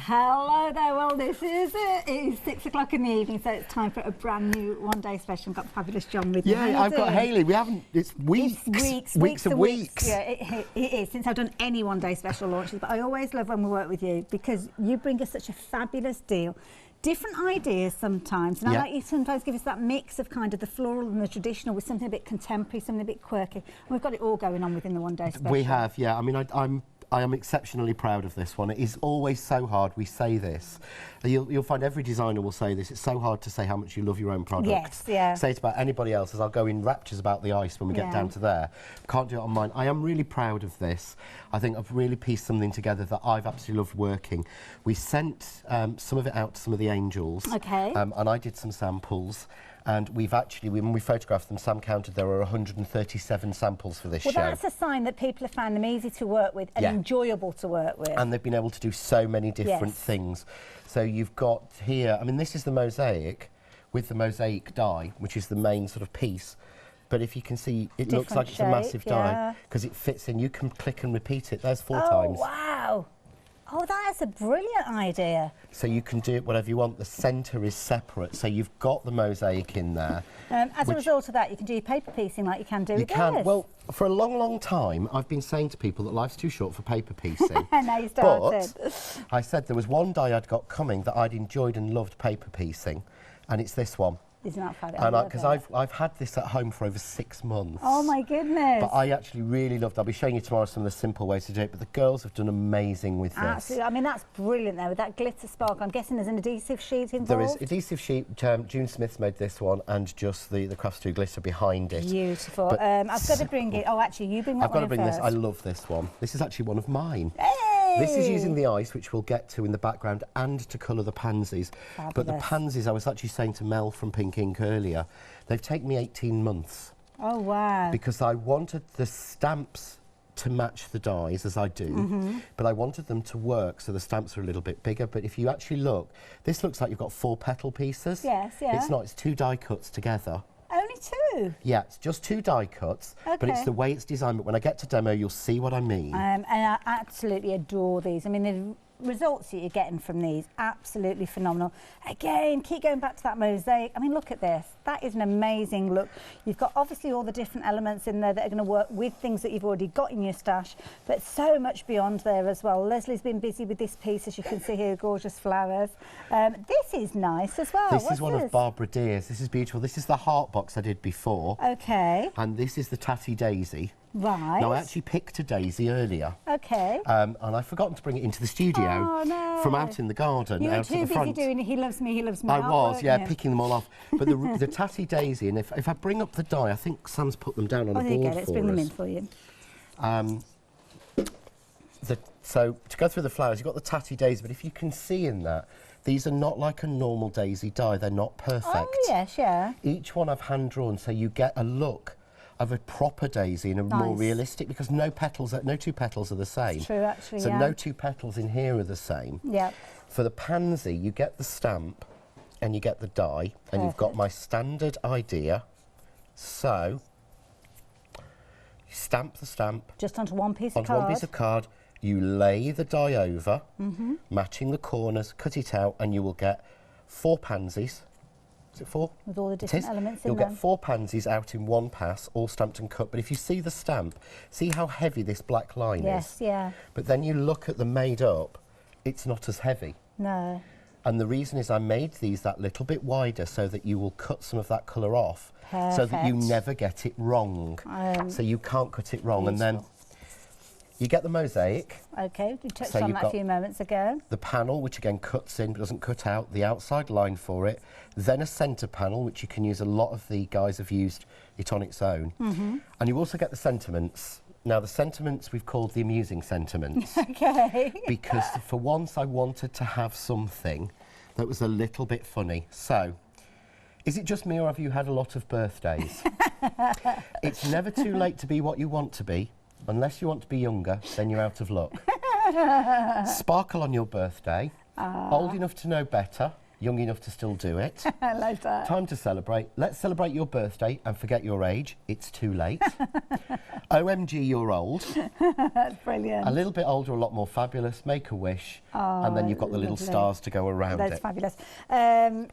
Hello there, well this is it. It is 6 o'clock in the evening, so it's time for a brand new one-day special. I've got fabulous John with me. Yeah, I've got Hayley. We haven't, it's weeks. It's weeks and weeks. Yeah, it is, since I've done any one-day special launches, but I always love when we work with you because you bring us such a fabulous deal. Different ideas sometimes, and I like you sometimes give us that mix of kind of the floral and the traditional with something a bit contemporary, something a bit quirky. And we've got it all going on within the one-day special. We have, yeah. I mean, I am exceptionally proud of this one. It is always so hard. We say this. You'll find every designer will say this. It's so hard to say how much you love your own product. Yes, yeah. Say it about anybody else, as I'll go in raptures about the ice when we get down to there. Can't do it on mine. I am really proud of this. I think I've really pieced something together that I've absolutely loved working. We sent some of it out to some of the angels. Okay. And I did some samples. And we've actually, when we photographed them, Sam counted there were 137 samples for this show. Well, that's a sign that people have found them easy to work with and enjoyable to work with. And they've been able to do so many different things. So you've got here, I mean, this is the Mosaic with the Mosaic die, which is the main sort of piece. But if you can see, it looks like it's a massive die because it fits in. You can click and repeat it. There's 4 times. Oh, wow. Oh, that is a brilliant idea. So you can do it whatever you want. The centre is separate, so you've got the mosaic in there. As a result of that, you can do your paper piecing like you can do with this. Well, for a long, long time, I've been saying to people that life's too short for paper piecing. Now you started. But I said there was one die I'd got coming that I'd enjoyed and loved paper piecing, and it's this one. Isn't that fabulous? And because I've had this at home for over 6 months. Oh my goodness! But I actually really loved. I'll be showing you tomorrow some of the simple ways to do it. But the girls have done amazing with this. Absolutely. I mean, that's brilliant there with that glitter spark. I'm guessing there's an adhesive sheet involved. There is adhesive sheet. June Smith's made this one, and just the Crafts 2 glitter behind it. Beautiful. But I've got to bring it. Oh, actually, you bring that I've got to bring first. this. I love this one. This is actually one of mine. Hey! This is using the ice, which we'll get to in the background, and to colour the pansies. Fabulous. But the pansies, I was actually saying to Mel from Pink Ink earlier, they've taken me 18 months. Oh, wow. Because I wanted the stamps to match the dies, as I do, but I wanted them to work, so the stamps are a little bit bigger. But if you actually look, this looks like you've got 4 petal pieces. Yes, yeah. It's not, it's 2 die cuts together. Only 2? Yeah, it's just 2 die cuts, but it's the way it's designed. But when I get to demo, you'll see what I mean. And I absolutely adore these. I mean, the results that you're getting from these, absolutely phenomenal. Again, keep going back to that mosaic. I mean, look at this. That is an amazing look. You've got obviously all the different elements in there that are going to work with things that you've already got in your stash, but so much beyond there as well. Leslie's been busy with this piece, as you can see here, gorgeous flowers. This is nice as well. This is one of Barbara Deer's. This is beautiful. This is the heart box I did before. Okay. And this is the Tatty Daisy. Right. Now, I actually picked a daisy earlier. Okay. And I've forgotten to bring it into the studio from out in the garden, out at the front. You were too busy doing He Loves Me, He Loves Me. I was, yeah, picking them all off. But the Tatty Daisy, and if I bring up the die, I think Sam's put them down on a board for us. There you go, let's bring them in for you. So, to go through the flowers, you've got the Tatty Daisy, but if you can see in that, these are not like a normal daisy die. They're not perfect. Oh, yes, yeah. Each one I've hand-drawn, so you get a look of a proper daisy and a more realistic, because no 2 petals are the same. It's true, actually, so no 2 petals in here are the same. Yeah. For the pansy, you get the stamp and you get the die, and you've got my standard idea. So, you stamp the stamp. Just onto one piece of card. Onto one piece of card. You lay the die over, matching the corners, cut it out, and you will get 4 pansies. Is it 4? With all the different elements in You'll them. get 4 pansies out in one pass, all stamped and cut. But if you see the stamp, see how heavy this black line is? Yes, yeah. But then you look at the made up, it's not as heavy. No. And the reason is I made these that little bit wider so that you will cut some of that colour off. Perfect. So that you never get it wrong. So you can't cut it wrong. Beautiful. And then you get the mosaic. Okay, we touched on that a few moments ago. The panel, which again cuts in but doesn't cut out, the outside line for it. Then a centre panel, which you can use. A lot of the guys have used it on its own. And you also get the sentiments. Now, the sentiments we've called the amusing sentiments. Okay. Because for once I wanted to have something that was a little bit funny. So, is it just me, or have you had a lot of birthdays? It's never too late to be what you want to be. Unless you want to be younger, then you're out of luck. Sparkle on your birthday. Old enough to know better, young enough to still do it. I like that. Time to celebrate. Let's celebrate your birthday and forget your age. It's too late. OMG, you're old. That's brilliant. A little bit older, a lot more fabulous. Make a wish. And then you've got the little stars to go around That's it. fabulous.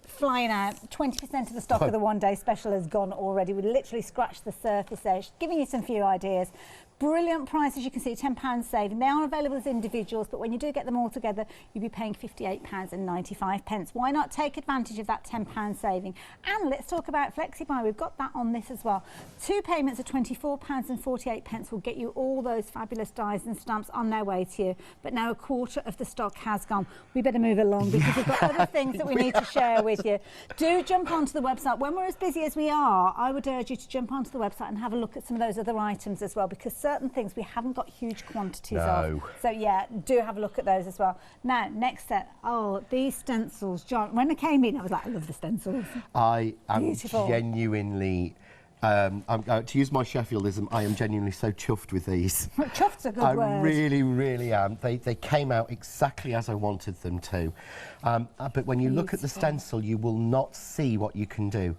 Flying out, 20% of the stock of the one-day special has gone already. We literally scratched the surface there, giving you some few ideas. Brilliant prices, you can see £10 saving. They are available as individuals, but when you do get them all together, you'll be paying £58.95. Why not take advantage of that £10 saving? And let's talk about FlexiBuy. We've got that on this as well. 2 payments of £24.48 will get you all those fabulous dies and stamps on their way to you. But now a quarter of the stock has gone. We better move along because we've got other things that we need to share with you. Do jump onto the website. When we're as busy as we are, I would urge you to jump onto the website and have a look at some of those other items as well, because certain things we haven't got huge quantities of. So yeah, do have a look at those as well. Now, next set. Oh, these stencils, John. When I came in, I was like, I love the stencils. I am Beautiful. genuinely, to use my Sheffieldism, I am genuinely so chuffed with these. Chuffed's a good word. I really, really am. They came out exactly as I wanted them to. But when you look at the stencil, you will not see what you can do.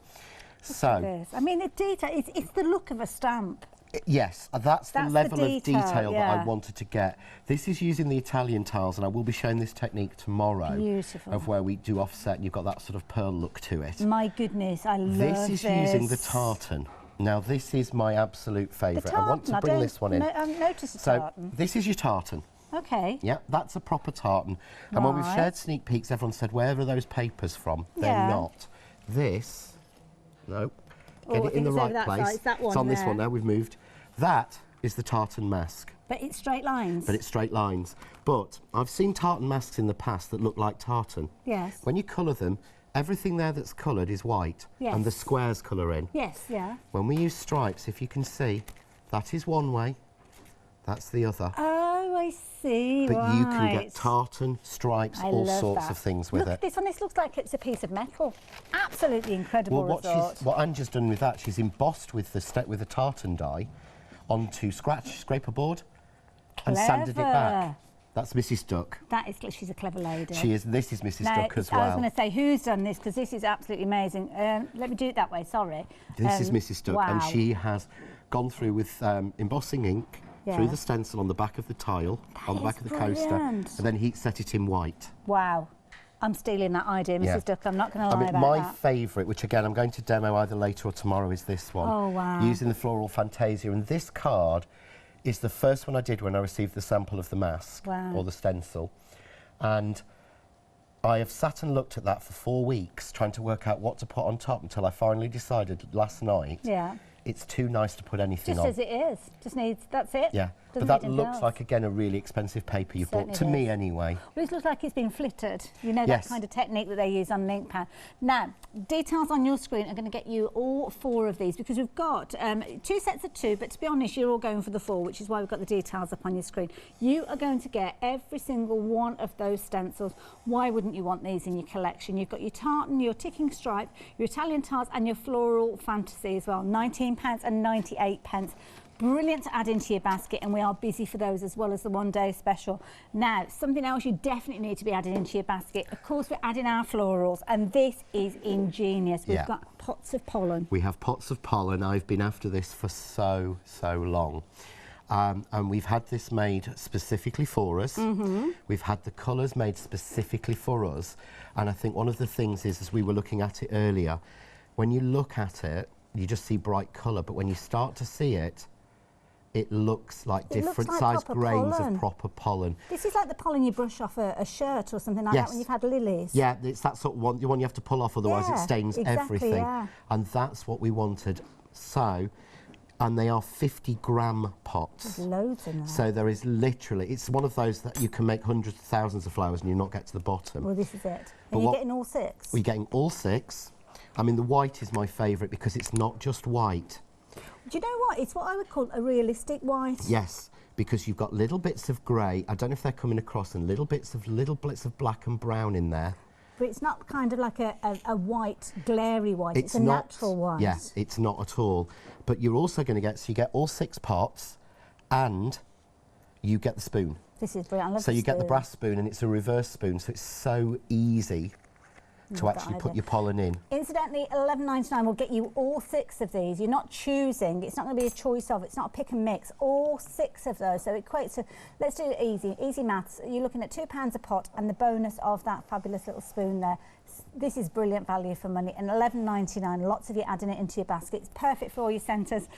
So, I mean, the detail, it's the look of a stamp. Yes, that's the level of detail that I yeah. wanted to get. This is using the Italian tiles, and I will be showing this technique tomorrow. Beautiful. Of where we do offset, and you've got that sort of pearl look to it. My goodness, I love this. This is using the tartan. Now, this is my absolute favourite. I want to bring this one in. I've noticed the tartan. So, this is your tartan. Okay. Yeah, that's a proper tartan. And when we've shared sneak peeks, everyone said, where are those papers from? They're not. This, no. Get it in the right place. It's on this one now, we've moved. That is the tartan mask. But it's straight lines. But it's straight lines. But I've seen tartan masks in the past that look like tartan. Yes. When you colour them, everything there that's coloured is white. Yes. And the squares colour in. Yes, yeah. When we use stripes, if you can see, that is one way, that's the other. Oh, I see, But you can get tartan, stripes, all sorts of things with it. Look at this one, this looks like it's a piece of metal. Absolutely incredible result. What Anne's just done with that, she's embossed with the tartan die onto scraper board and sanded it back. That's Mrs. Duck. That is, she's a clever lady. She is. This is Mrs. Duck as well. I was going to say, who's done this? Because this is absolutely amazing. Let me do it that way, sorry. This is Mrs. Duck, and she has gone through with embossing ink through the stencil on the back of the tile, on the back of the coaster, and then heat set it in white. Wow. I'm stealing that idea, Mrs. Duck. I'm not going to lie about that. My favourite, which again I'm going to demo either later or tomorrow, is this one. Oh, wow. Using the Floral Fantasia. And this card is the first one I did when I received the sample of the mask, or the stencil. And I have sat and looked at that for 4 weeks, trying to work out what to put on top, until I finally decided last night it's too nice to put anything on. Just as it is. Just needs, that's it. Yeah. But that looks like, again, a really expensive paper you bought, to me anyway. Well, it looks like it's been flittered. You know, that kind of technique that they use on ink pad. Now, details on your screen are going to get you all 4 of these, because we've got 2 sets of 2, but to be honest, you're all going for the 4, which is why we've got the details up on your screen. You are going to get every single one of those stencils. Why wouldn't you want these in your collection? You've got your tartan, your ticking stripe, your Italian tiles, and your floral fantasy as well. £19.98. Brilliant to add into your basket, and we are busy for those as well as the one-day special. Now, something else you definitely need to be adding into your basket. Of course, we're adding our florals, and this is ingenious. We've got pots of pollen. We have pots of pollen. I've been after this for so long. And we've had this made specifically for us. We've had the colours made specifically for us. And I think one of the things is, as we were looking at it earlier, when you look at it, you just see bright colour, but when you start to see it, it looks like different sized grains of proper pollen. This is like the pollen you brush off a shirt or something like that when you've had lilies. Yeah, it's that sort of one you have to pull off, otherwise it stains everything. And that's what we wanted. So, and they are 50-gram pots. There's loads in there. So there is literally, it's one of those that you can make hundreds of thousands of flowers and you not get to the bottom. Well, this is it. And you're getting all 6? We're getting all 6. I mean, the white is my favourite because it's not just white. Do you know what? It's what I would call a realistic white. Yes, because you've got little bits of grey. I don't know if they're coming across, and little bits of black and brown in there. But it's not kind of like a white, glary white. It's a natural white. Yes, it's not at all. But you're also going to get, so you get all 6 pots, and you get the spoon. This is brilliant. I love the spoon. So you get the brass spoon, and it's a reverse spoon, so it's so easy to actually put your pollen in. Incidentally, £11.99 will get you all 6 of these. You're not choosing. It's not going to be a choice of. It's not a pick and mix. All 6 of those. So it equates to, let's do it easy maths. You're looking at £2 a pot and the bonus of that fabulous little spoon there. This is brilliant value for money, and £11.99. Lots of you adding it into your basket. It's perfect for all your centres.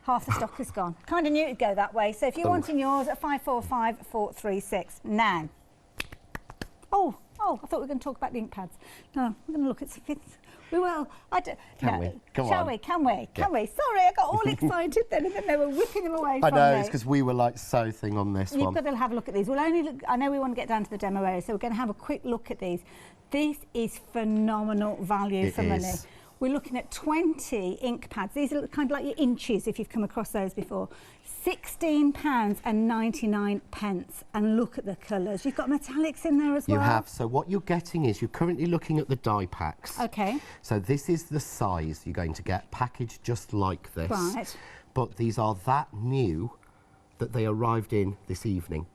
Half the stock is gone. Kind of knew it'd go that way. So if you're wanting yours at 545436 now. Oh, I thought we were going to talk about the ink pads. No, we're going to look at some things. We will. Can we? Come Shall on. we? Can we? Can we? Sorry, I got all excited then, and then they were whipping them away from me. I know, it's because we were like so thing on this one. You've got to have a look at these. We'll only look, I know we want to get down to the demo area, so we're going to have a quick look at these. This is phenomenal value for money. We're looking at 20 ink pads. These are kind of like your inches, if you've come across those before. £16.99. And look at the colours. You've got metallics in there as well. You have. So what you're getting is you're currently looking at the die packs. Okay. So this is the size you're going to get, packaged just like this. Right. But these are that new that they arrived in this evening.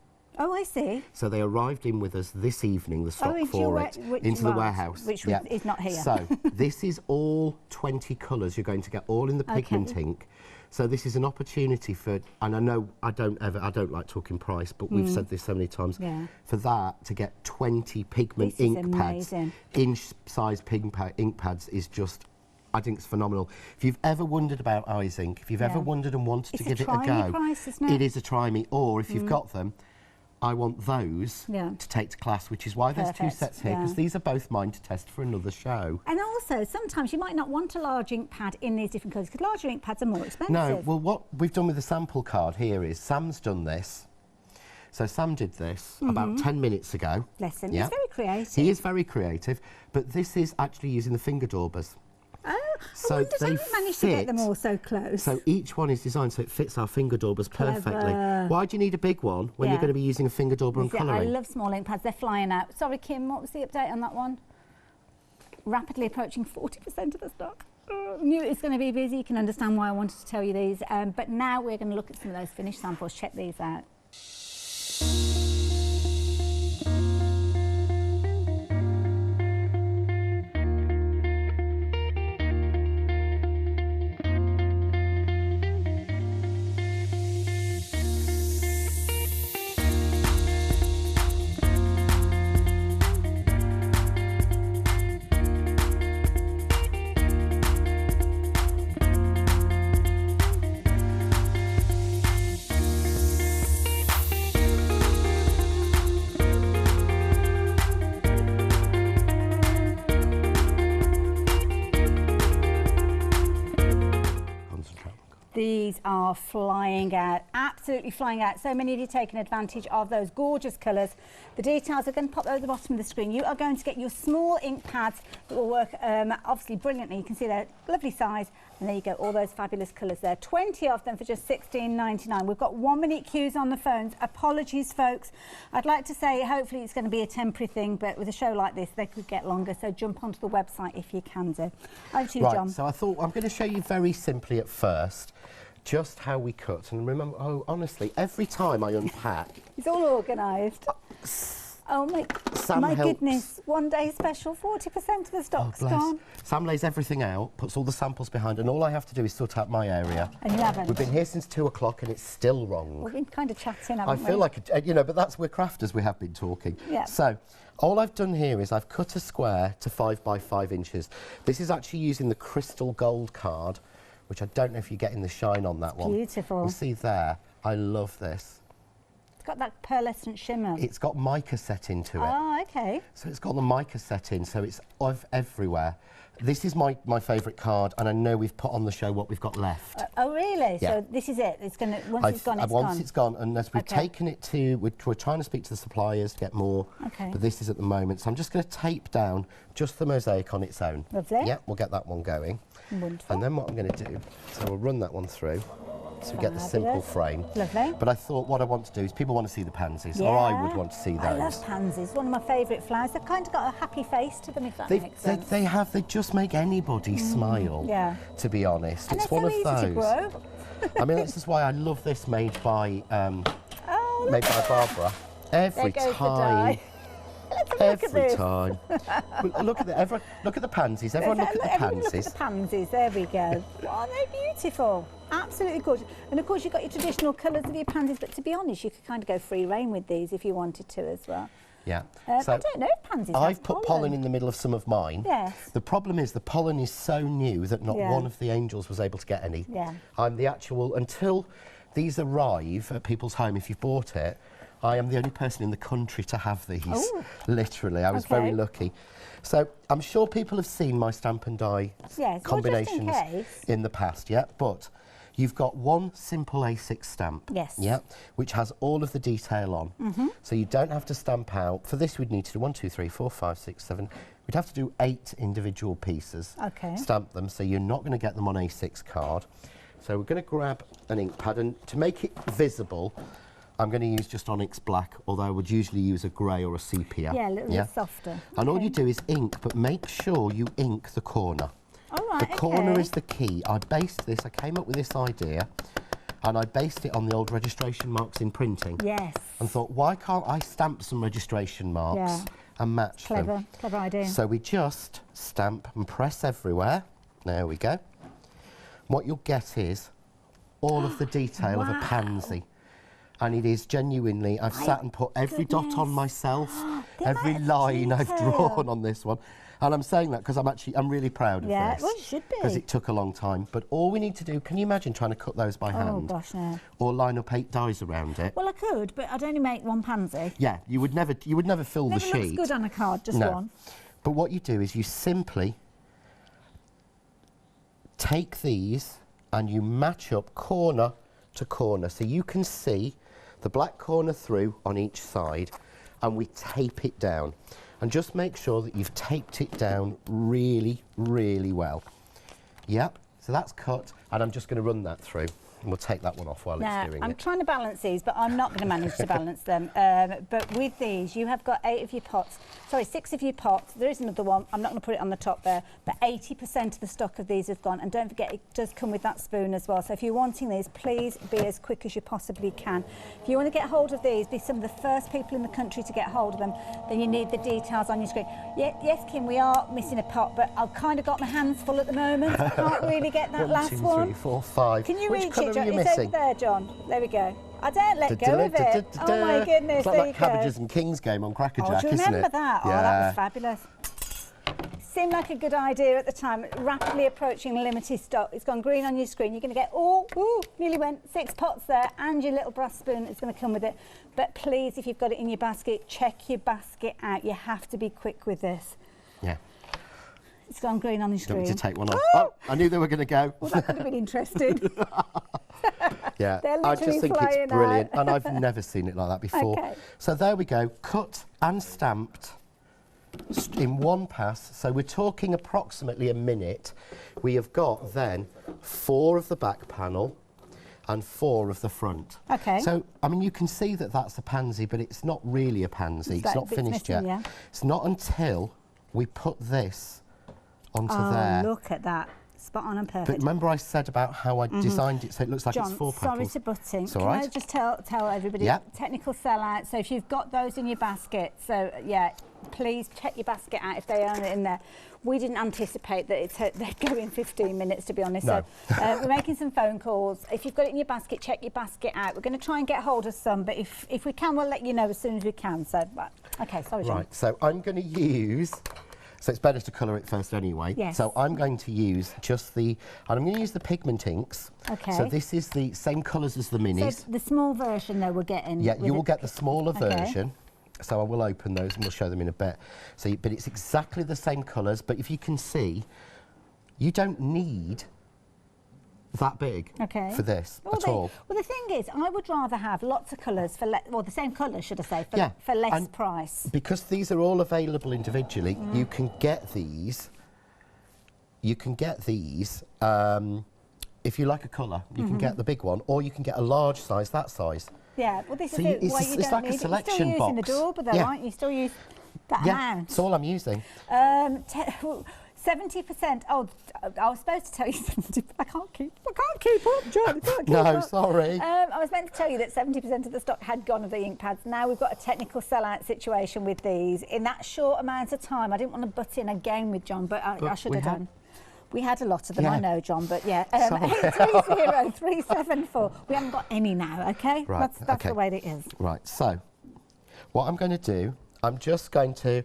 Oh, I see. So they arrived in with us this evening, the stock for it, into the warehouse. Which is not here. So this is all 20 colours you're going to get, all in the pigment ink. So this is an opportunity for, and I know I don't like talking price, but we've said this so many times, for that to get 20 pigment ink pads, inch-size ink pads is just, I think it's phenomenal. If you've ever wondered about eyes ink, if you've ever wondered and wanted to give it a go, price, isn't it? It is a try me, or if you've got them, I want those to take to class, which is why there's 2 sets here, because these are both mine to test for another show. And also, sometimes you might not want a large ink pad in these different colours, because larger ink pads are more expensive. No, well, what we've done with the sample card here is Sam's done this. So Sam did this about 10 minutes ago. Bless him. He's very creative. He is very creative, but this is actually using the finger daubers. Oh, so I wonder how we managed to get them all so close. So each one is designed so it fits our finger daubers perfectly. Why do you need a big one when you're going to be using a finger dauber and colouring? I love small ink pads. They're flying out. Sorry, Kim, what was the update on that one? Rapidly approaching 40% of the stock. Knew it was going to be busy. You can understand why I wanted to tell you these. But now we're going to look at some of those finished samples. Check these out. These are flying out, absolutely flying out. So many of you taking advantage of those gorgeous colours. The details are going to pop over the bottom of the screen. You are going to get your small ink pads that will work obviously brilliantly. You can see they're lovely size. And there you go, all those fabulous colours there. 20 of them for just £16.99. We've got 1-minute queues on the phones. Apologies, folks. I'd like to say hopefully it's going to be a temporary thing, but with a show like this, they could get longer. So jump onto the website if you can do. Over to you, John. So I thought I'm going to show you very simply at first just how we cut. And remember, honestly, every time I unpack... It's all organised. Oh my goodness, 1 day special, 40% of the stock's gone. Sam lays everything out, puts all the samples behind, and all I have to do is sort out my area. And you haven't. We've been here since 2 o'clock and it's still wrong. We've been kind of chatting, haven't we? I feel like, you know, but we're crafters, we have been talking. Yeah. So, all I've done here is I've cut a square to 5 by 5 inches. This is actually using the crystal gold card, which I don't know if you're getting the shine on that one. Beautiful. You see there, I love this. It's got that pearlescent shimmer. It's got mica set into it. Oh, okay. So it's got the mica set in, so it's everywhere. This is my favourite card, and I know we've put on the show what we've got left. Oh, really? Yeah. So this is it? It's going to, once it's gone, it's gone? Once it's gone, unless we've taken it to, we're trying to speak to the suppliers to get more, but this is at the moment. So I'm just going to tape down just the mosaic on its own. Lovely. Yeah, we'll get that one going. Wonderful. And then what I'm going to do, so we'll run that one through. So we get the simple frame. Lovely. But I thought what I want to do is people want to see the pansies, or I would want to see those. I love pansies, one of my favourite flowers. They've kind of got a happy face to them, if that makes sense. They just make anybody smile, to be honest. And it's one of easy those. To grow. I mean, this is why I love this made by Barbara. Every time. Let's have Look at this. time. Well, look at the pansies. Everyone look at the Everyone pansies. look at the pansies. There we go. Aren't they beautiful? Absolutely gorgeous. And of course you've got your traditional colours of your pansies, but to be honest, you could kind of go free rein with these if you wanted to as well. Yeah. So I don't know if pansies have I've put pollen in the middle of some of mine. Yes. The problem is the pollen is so new that not one of the angels was able to get any. Yeah. I'm the actual, until these arrive at people's home, if you've bought it, I am the only person in the country to have these. Ooh. Literally, I was very lucky. So I'm sure people have seen my stamp and die combinations well, just in case. in the past, yeah. But you've got one simple A6 stamp, yeah, which has all of the detail on. So you don't have to stamp out. For this, we'd need to do 1, 2, 3, 4, 5, 6, 7. We'd have to do 8 individual pieces. Okay. Stamp them, so you're not going to get them on A6 card. So we're going to grab an ink pad, and to make it visible, I'm going to use just Onyx Black, although I would usually use a grey or a sepia. Yeah, a little bit softer. And all you do is ink, but make sure you ink the corner. All right, the corner is the key. I based this, I came up with this idea, and I based it on the old registration marks in printing. Yes. And thought, why can't I stamp some registration marks and match them? Clever idea. So we just stamp and press everywhere. There we go. What you'll get is all of the detail of a pansy. And it is genuinely, I've sat and put every dot on myself, every line I've drawn on this one. And I'm saying that because I'm really proud of this. Yeah, well, you should be. Because it took a long time. But all we need to do, can you imagine trying to cut those by hand? Oh, gosh, no. Or line up 8 dies around it? Well, I could, but I'd only make one pansy. Yeah, you would never fill the sheet. Never looks good on a card, just one. But what you do is you simply take these and you match up corner to corner. So you can see the black corner through on each side, and we tape it down. And just make sure that you've taped it down really, really well. Yep, so that's cut, and I'm just going to run that through. And we'll take that one off while it's doing I'm it. trying to balance these, but I'm not going to manage to balance them. But with these, you have got 6 of your pots. There is another one. I'm not going to put it on the top there, but 80% of the stock of these have gone. And don't forget, it does come with that spoon as well. So if you're wanting these, please be as quick as you possibly can. If you want to get hold of these, be some of the first people in the country to get hold of them, then you need the details on your screen. Yes, Kim, we are missing a pot, but I've kind of got my hands full at the moment. I can't really get that last one. 1, 2, 3, 4, 5. Can you Which reach colour it, John? are you It's missing? over there, John. There we go. I don't let go of it. Oh my goodness, it's like there that you Cabbages go. and Kings game on Cracker Jack, Do you isn't remember it? that? Yeah. Oh, that was fabulous. Seemed like a good idea at the time. Rapidly approaching limited stock. It's gone green on your screen. You're going to get, nearly went 6 pots there, and your little brass spoon is going to come with it. But please, if you've got it in your basket, check your basket out. You have to be quick with this. Yeah. It's gone green on your screen. Don't need to take one off. Oh, I knew they were going to go. Well, that could have been interesting. Yeah, They're I just think literally it's brilliant, flying and I've never seen it like that before. Okay. So there we go, cut and stamped in one pass. So we're talking approximately a minute. We have got then 4 of the back panel and 4 of the front. Okay. So, I mean, you can see that that's a pansy, but it's not really a pansy. It's not finished yet. Yeah. It's not until we put this onto there. Oh, look at that. Spot on and perfect. But remember I said about how I designed it so it looks like John, it's 4 sorry petals? to butt in. It's all Can right. I just tell everybody, technical sellout. So if you've got those in your basket, so yeah, please check your basket out if they own it in there. We didn't anticipate that they'd go in 15 minutes, to be honest. No. So we're making some phone calls. If you've got it in your basket, check your basket out. We're going to try and get hold of some, but if we can, we'll let you know as soon as we can. So, okay, sorry, John. Right, so I'm going to use... So it's better to colour it first anyway. Yes. So I'm going to use just and I'm going to use the Pigment Inks. Okay. So this is the same colours as the minis. So the small version, though, we're getting. Yeah, you will get the smaller Okay. version. So I will open those and we'll show them in a bit. So, but it's exactly the same colours, but if you can see, you don't need that big for this at all. Well, the thing is, I would rather have lots of colours for the same colours, should I say, for less and price. Because these are all available individually, you can get these. You can get these if you like a colour. You can get the big one, or you can get a large size, that size. Yeah, well, this So is it. it's Why you like don't a need selection it. You're still using box. the dauber, though, Yeah. aren't you? Still use that Yeah, amount. that's all I'm using. 70%. Oh, I was supposed to tell you 70. I can't keep up, John. I can't keep No, up. sorry. I was meant to tell you that 70% of the stock had gone of the ink pads. Now we've got a technical sellout situation with these. In that short amount of time, I didn't want to butt in again with John, but I should have done. We had a lot of them, Yeah. I know, John, but yeah. 830374. We haven't got any now, okay? Right, That's okay. the way it is. Right, so what I'm going to do, I'm just going to...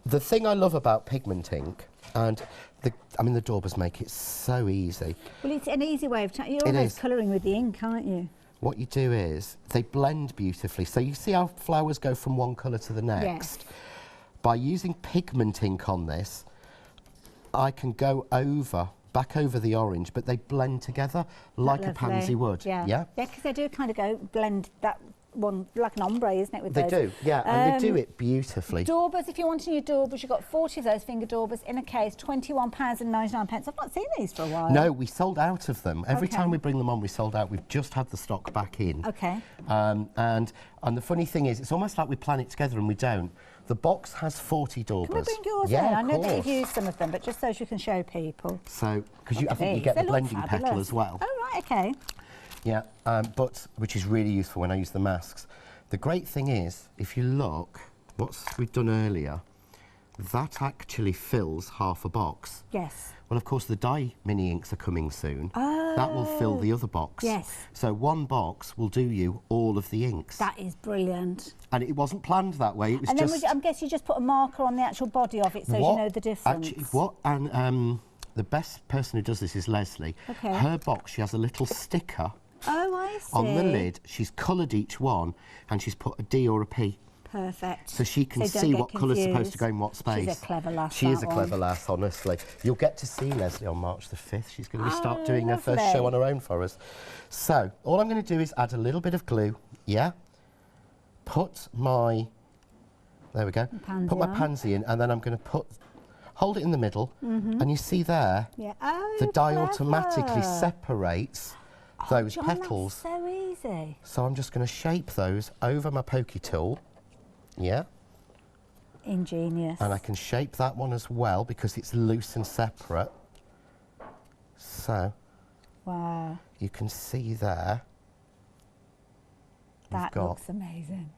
The thing I love about pigment ink, and the daubers make it so easy. Well, it's an easy way of... You're It almost is. colouring with the ink, aren't you? What you do is, they blend beautifully. So you see how flowers go from one colour to the next? Yes. By using pigment ink on this, I can go back over the orange, but they blend together like a Lovely. pansy would. Yeah, Yeah? yeah, because they do kind of go blend that one like an ombre, isn't it? With They those. do, yeah, and they do it beautifully. Daubers, if you want your daubers, you've got 40 of those finger daubers in a case, £21.99. I've not seen these for a while. No, we sold out of them. Every Okay. time we bring them on, we sold out. We've just had the stock back in. Okay. And the funny thing is, it's almost like we plan it together and we don't. The box has 40 daubers. Can we bring yours yeah, in? I of know that you've course. used some of them, but just so you can show people. So, because I think you These, get they the look blending petal fabulous. as well. Oh, right, okay. Yeah, but which is really useful when I use the masks. The great thing is, if you look, what we've done earlier, that actually fills half a box. Yes. Well, of course, the dye mini inks are coming soon. That will fill the other box. Yes. So one box will do you all of the inks. That is brilliant. And it wasn't planned that way. It was And then just... I guess you just put a marker on the actual body of it so you know the difference. The best person who does this is Leslie. Okay. Her box, she has a little sticker Oh, I see. on the lid. She's coloured each one and she's put a D or a P. Perfect. So she can don't see get what colour's supposed to confused. go in what space. She's a clever lass, She is that a clever one. lass, honestly. You'll get to see Leslie on March the 5th. She's going to start Oh, doing her first lovely. show on her own for us. So, all I'm going to do is add a little bit of glue, yeah? Put my... There we go. pansy Put my on. pansy in, and then I'm going to hold it in the middle, and you see there, Yeah. Oh, the die clever. automatically separates those John, petals. That's so easy. So I'm just going to shape those over my pokey tool, yeah? Ingenious. And I can shape that one as well because it's loose and separate. So Wow. you can see there, That got- looks amazing.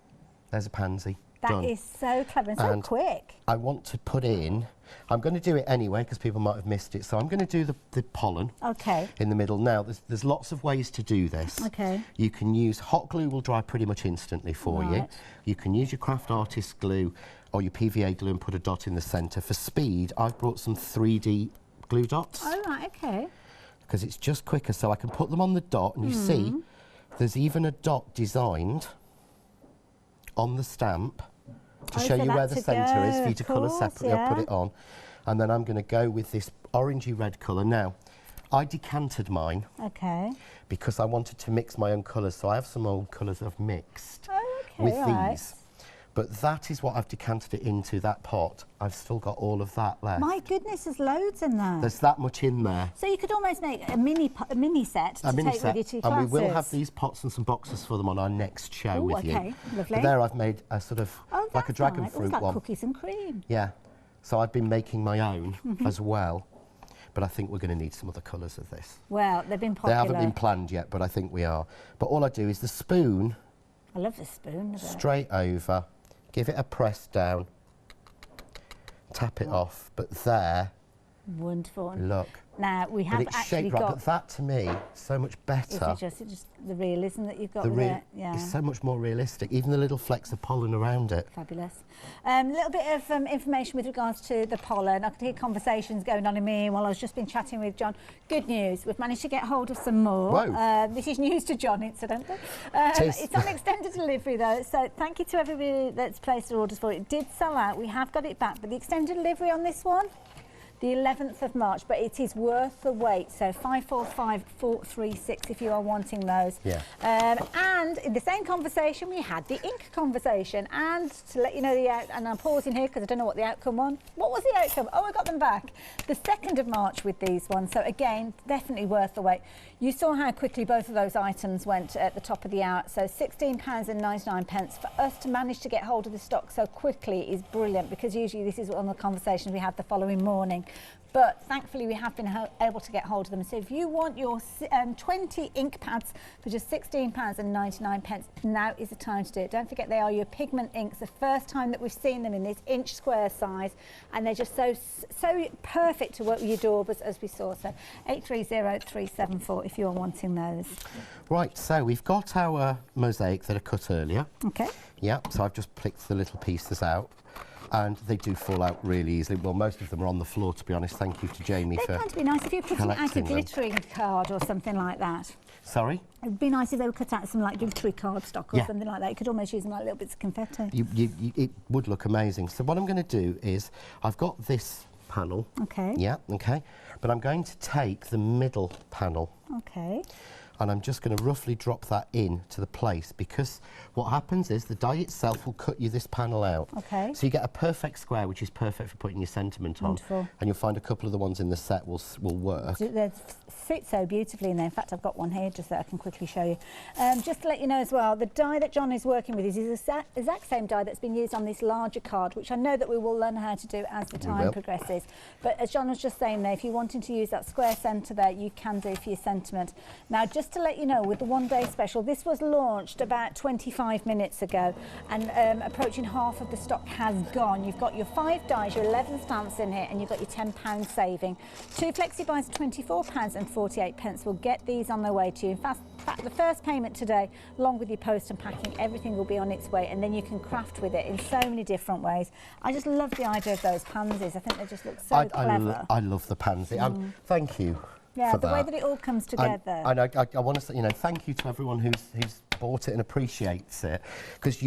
there's a pansy. That done. is so clever and so And quick. I want to put in, I'm going to do it anyway because people might have missed it. So I'm going to do the pollen Okay. in the middle. Now, there's lots of ways to do this. Okay. You can use hot glue, will dry pretty much instantly for you. Right. You can use your craft artist glue or your PVA glue and put a dot in the centre. For speed, I've brought some 3D glue dots Oh, right, okay. because it's just quicker. So I can put them on the dot and you see there's even a dot designed on the stamp to Oh, show for you that where the to centre is go, for you of to colour course, separately. I'll put yeah. it on. And then I'm going to go with this orangey red colour. Now, I decanted mine Okay. because I wanted to mix my own colours. So I have some old colours I've mixed Oh, okay. with right. these. But that is what I've decanted it into, that pot. I've still got all of that left. My goodness, there's loads in there. There's that much in there. So you could almost make a mini set to A mini take set, with you to your and we will classes. have these pots and some boxes for them on our next show Ooh, with you. okay, lovely. But there I've made a sort of Oh, like a that's dragon nice. Oh, fruit it's like one. cookies and cream. Yeah. So I've been making my own Mm-hmm. as well. But I think we're going to need some other colours of this. Well, they've been They popular. haven't been planned yet, but I think we are. But all I do is the spoon I love this spoon. Look at it. straight over, give it a press down, tap it off. But there, Wonderful. look. Now, we But have it's actually shaped right. got... But that to me, so much better. Is it just the realism that you've got The with real, it? Yeah. It's so much more realistic. Even the little flecks of pollen around it. Fabulous. A little bit of information with regards to the pollen. I could hear conversations going on in me while I was just been chatting with John. Good news, we've managed to get hold of some more. Whoa. This is news to John, incidentally. Tis. It's on extended delivery though, so thank you to everybody that's placed their orders for it. It did sell out, we have got it back, but the extended delivery on this one, the 11th of March, but it is worth the wait. So 545436 if you are wanting those. Yeah. And in the same conversation, we had the ink conversation. And to let you know and I'm pausing here because I don't know what the outcome was. What was the outcome? Oh, I got them back. The 2nd of March with these ones. So again, definitely worth the wait. You saw how quickly both of those items went at the top of the hour. So £16.99. For us to manage to get hold of the stock so quickly is brilliant because usually this is one of the conversations we have the following morning. But thankfully we have been able to get hold of them. So if you want your 20 ink pads for just £16.99, now is the time to do it. Don't forget they are your Pigment Inks, the first time that we've seen them in this inch square size, and they're just so perfect to work with your daubers, as we saw. So 830374 if you're wanting those. Right, so we've got our mosaic that I cut earlier. Okay. Yeah, so I've just picked the little pieces out. And they do fall out really easily. Well, most of them are on the floor, to be honest. Thank you to Jamie for They're going to be nice if you're putting out a collecting them. glittery card or something like that. Sorry? It would be nice if they were cut out some like glittery cardstock or Yeah. something like that. You could almost use them like little bits of confetti. It would look amazing. So what I'm going to do is, I've got this panel. Okay. Yeah, okay. But I'm going to take the middle panel. Okay. And I'm just going to roughly drop that in to the place, because what happens is the die itself will cut you this panel out. Okay. So you get a perfect square, which is perfect for putting your sentiment on. Wonderful. And you'll find a couple of the ones in the set will work. They fit so beautifully in there. In fact, I've got one here just that I can quickly show you. Just to let you know as well, the die that John is working with is the exact same die that's been used on this larger card, which I know that we will learn how to do as the time progresses. But as John was just saying there, if you're wanting to use that square centre there, you can do for your sentiment. Now, just to let you know, with the one-day special, this was launched about 25 minutes ago, and approaching half of the stock has gone. You've got your 5 dies, your 11 stamps in here, and you've got your £10 saving. 2 flexi buys of £24.48 will get these on their way to you. In fact, the first payment today, along with your post and packing, everything will be on its way, and then you can craft with it in so many different ways. I just love the idea of those pansies. I think they just look so clever. I love the pansy. Thank you. Yeah, for the that. way that it all comes together. And I want to say, thank you to everyone who's bought it and appreciates it, because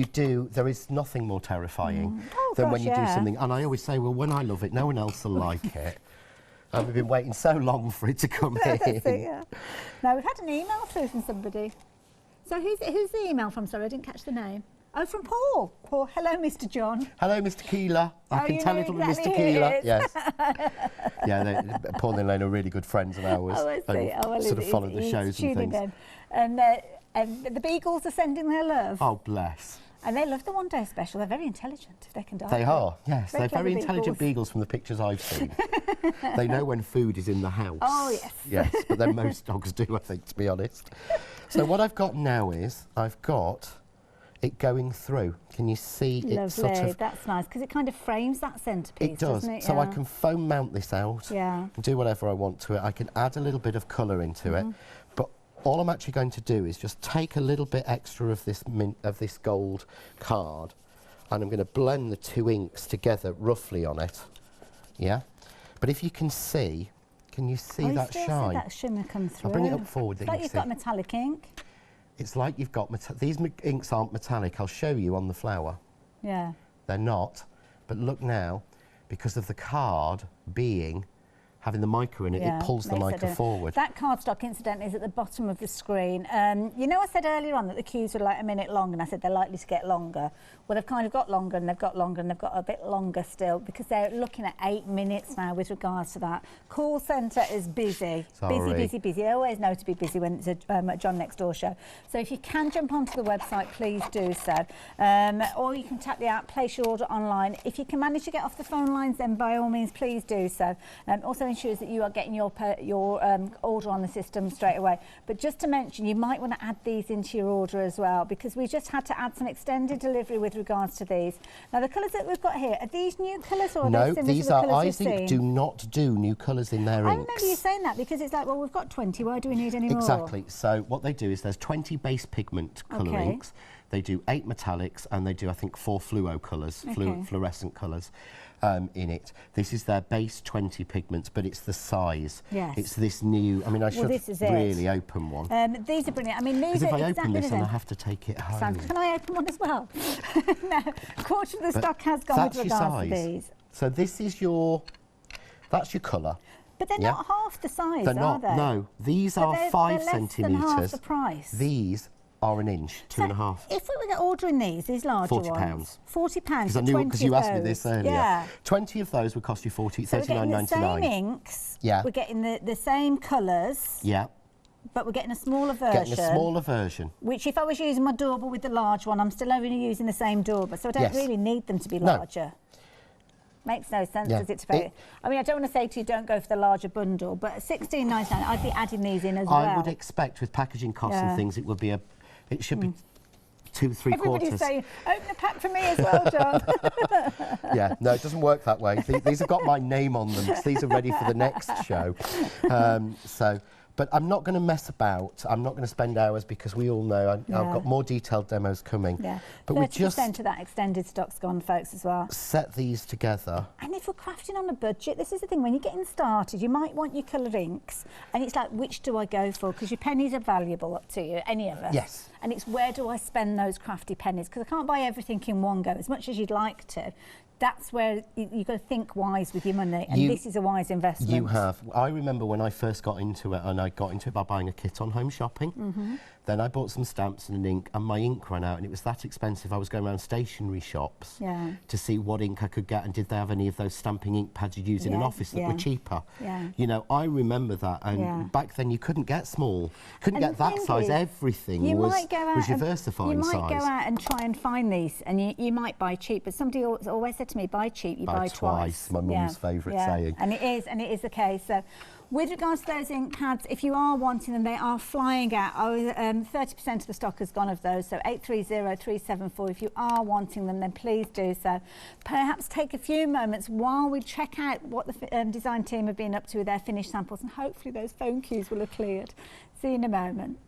there is nothing more terrifying than when you do something. And I always say, well, when I love it, no one else will like it. And we've been waiting so long for it to come in. That's it, yeah. Now, we've had an email through from somebody. So who's the email from? Sorry, I didn't catch the name. Oh, from Paul. Paul, hello, Mr. John. Hello, Mr. Keeler. I can tell it'll be exactly Mr. Keeler. Yes. Yeah, Paul and Elaine are really good friends of ours. Oh, I see. Oh, well, sort of follow the shows and things. In. And the Beagles are sending their love. Oh, bless. And they love the one-day special. They're very intelligent, if they can die. They are, yes. They're very intelligent beagles. beagles from the pictures I've seen. They know when food is in the house. Oh, yes. Yes, but then most dogs do, I think, to be honest. So what I've got now is, I've got it going through. Can you see it sort of... That's nice, because it kind of frames that centrepiece, It does. doesn't it? So yeah. I can foam mount this out, do whatever I want to it. I can add a little bit of colour into it, but all I'm actually going to do is just take a little bit extra of this gold card, and I'm going to blend the 2 inks together roughly on it. Yeah, but if you can see, can you see that shine? See that shimmer come through. I'll bring it up forward. It's like you've got metallic ink. It's like you've got these inks aren't metallic. I'll show you on the flower. Yeah. They're not, but look now, because of the card having the mica in it, it pulls the mica forward. That cardstock, incidentally, is at the bottom of the screen. You know, I said earlier on that the queues were like a minute long, and I said they're likely to get longer. Well, they've kind of got longer, and they've got longer, and they've got a bit longer still, because they're looking at 8 minutes now with regards to that. Call centre is busy. Sorry. Busy. I always know to be busy when it's a John Next Door show. So if you can jump onto the website, please do so. Or you can tap the app, place your order online. If you can manage to get off the phone lines, then by all means, please do so. Also ensures that you are getting your order on the system straight away. But just to mention, you might want to add these into your order as well, because we just had to add some extended delivery with regards to these. Now, the colours that we've got here, are these new colours, or are they similar these to the are, colours I we've think, seen? do not do new colours in their I inks. remember you saying that, because it's like, well, we've got 20, why do we need any more? Exactly. So what they do is there's 20 base pigment colour inks. They do 8 metallics, and they do, I think, 4 fluo colours, fluorescent colours in it. This is their base 20 pigments, but it's the size. Yes. It's this new, I mean, I should really open one. These are brilliant. I mean, these Because are if I exactly open this, the then I same. have to take it home. Sam, can I open one as well? No, a quarter of the stock has gone with regards to these. So this is that's your colour. But they're not half the size, They're not, are they? no. These are they're 5 less centimetres. than half the price. These are an inch, 2.5. If we were ordering these larger £40. ones, £40. Because I knew, because you asked me this earlier. Yeah. 20 of those would cost you So we're getting the same inks. Yeah. We're getting the same colours. Yeah. But we're getting a smaller version. Getting a smaller version. Which, if I was using my dauber with the large one, I'm still only using the same dauber, so I don't really need them to be larger. Makes no sense, Yeah. does it, to pay? I mean, I don't want to say to you don't go for the larger bundle, but at $16.99, I'd be adding these in as well. I would expect with packaging costs and things, it would be it should be 2 3 quarters. Everybody's saying, open a pack for me as well, John. Yeah, no, it doesn't work that way. These have got my name on them because these are ready for the next show. But I'm not going to mess about. I'm not going to spend hours because we all know I've got more detailed demos coming. Yeah, but 30% we just of that extended stock's gone, folks, as well. set these together. And if you're crafting on a budget, this is the thing, when you're getting started, you might want your coloured inks, and it's like, which do I go for? Because your pennies are valuable up to you, any of us. Yes. And it's where do I spend those crafty pennies? Because I can't buy everything in one go, as much as you'd like to. That's where you've got to think wise with your money, and this is a wise investment. You have. I remember when I first got into it, and I got into it by buying a kit on home shopping. Then I bought some stamps and an ink, and my ink ran out, and it was that expensive. I was going around stationery shops to see what ink I could get, and did they have any of those stamping ink pads you'd use in an office that were cheaper. You know, I remember that, and back then you couldn't get small, couldn't get that size. Everything was your versifying size. You might go out and try and find these, and you might buy cheap, but somebody always said to me, buy cheap, you buy twice. My mum's favourite saying. And it is the case. So, with regards to those ink pads, if you are wanting them, they are flying out. 30% of the stock has gone of those, so 830374. If you are wanting them, then please do so. Perhaps take a few moments while we check out what the design team have been up to with their finished samples, and hopefully those phone queues will have cleared. See you in a moment.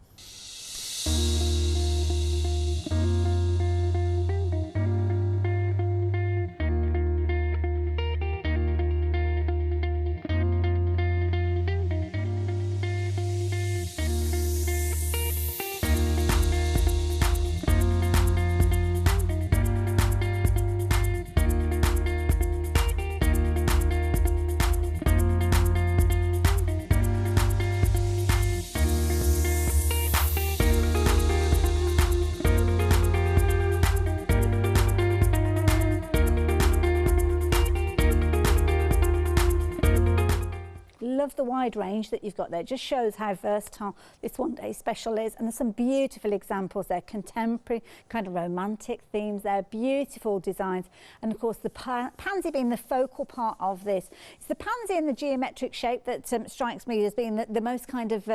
Love the wide range that you've got there. It just shows how versatile this one day special is, and there's some beautiful examples there, contemporary, kind of romantic themes there, beautiful designs, and of course the pansy being the focal part of this. It's the pansy in the geometric shape that strikes me as being the most kind of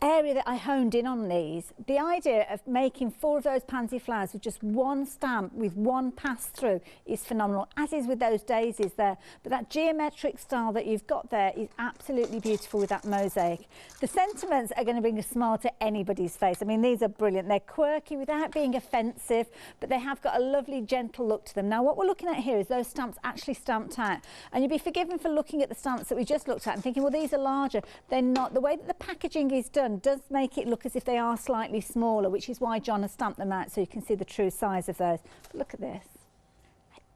area that I honed in on these. The idea of making 4 of those pansy flowers with just one stamp with one pass through is phenomenal, as is with those daisies there. But that geometric style that you've got there is absolutely beautiful with that mosaic. The sentiments are going to bring a smile to anybody's face. I mean, these are brilliant. They're quirky without being offensive, but they have got a lovely gentle look to them. Now what we're looking at here is those stamps actually stamped out, and you'll be forgiven for looking at the stamps that we just looked at and thinking, well, these are larger. They're not. The way that the packaging is done does make it look as if they are slightly smaller, which is why John has stamped them out so you can see the true size of those. But look at this.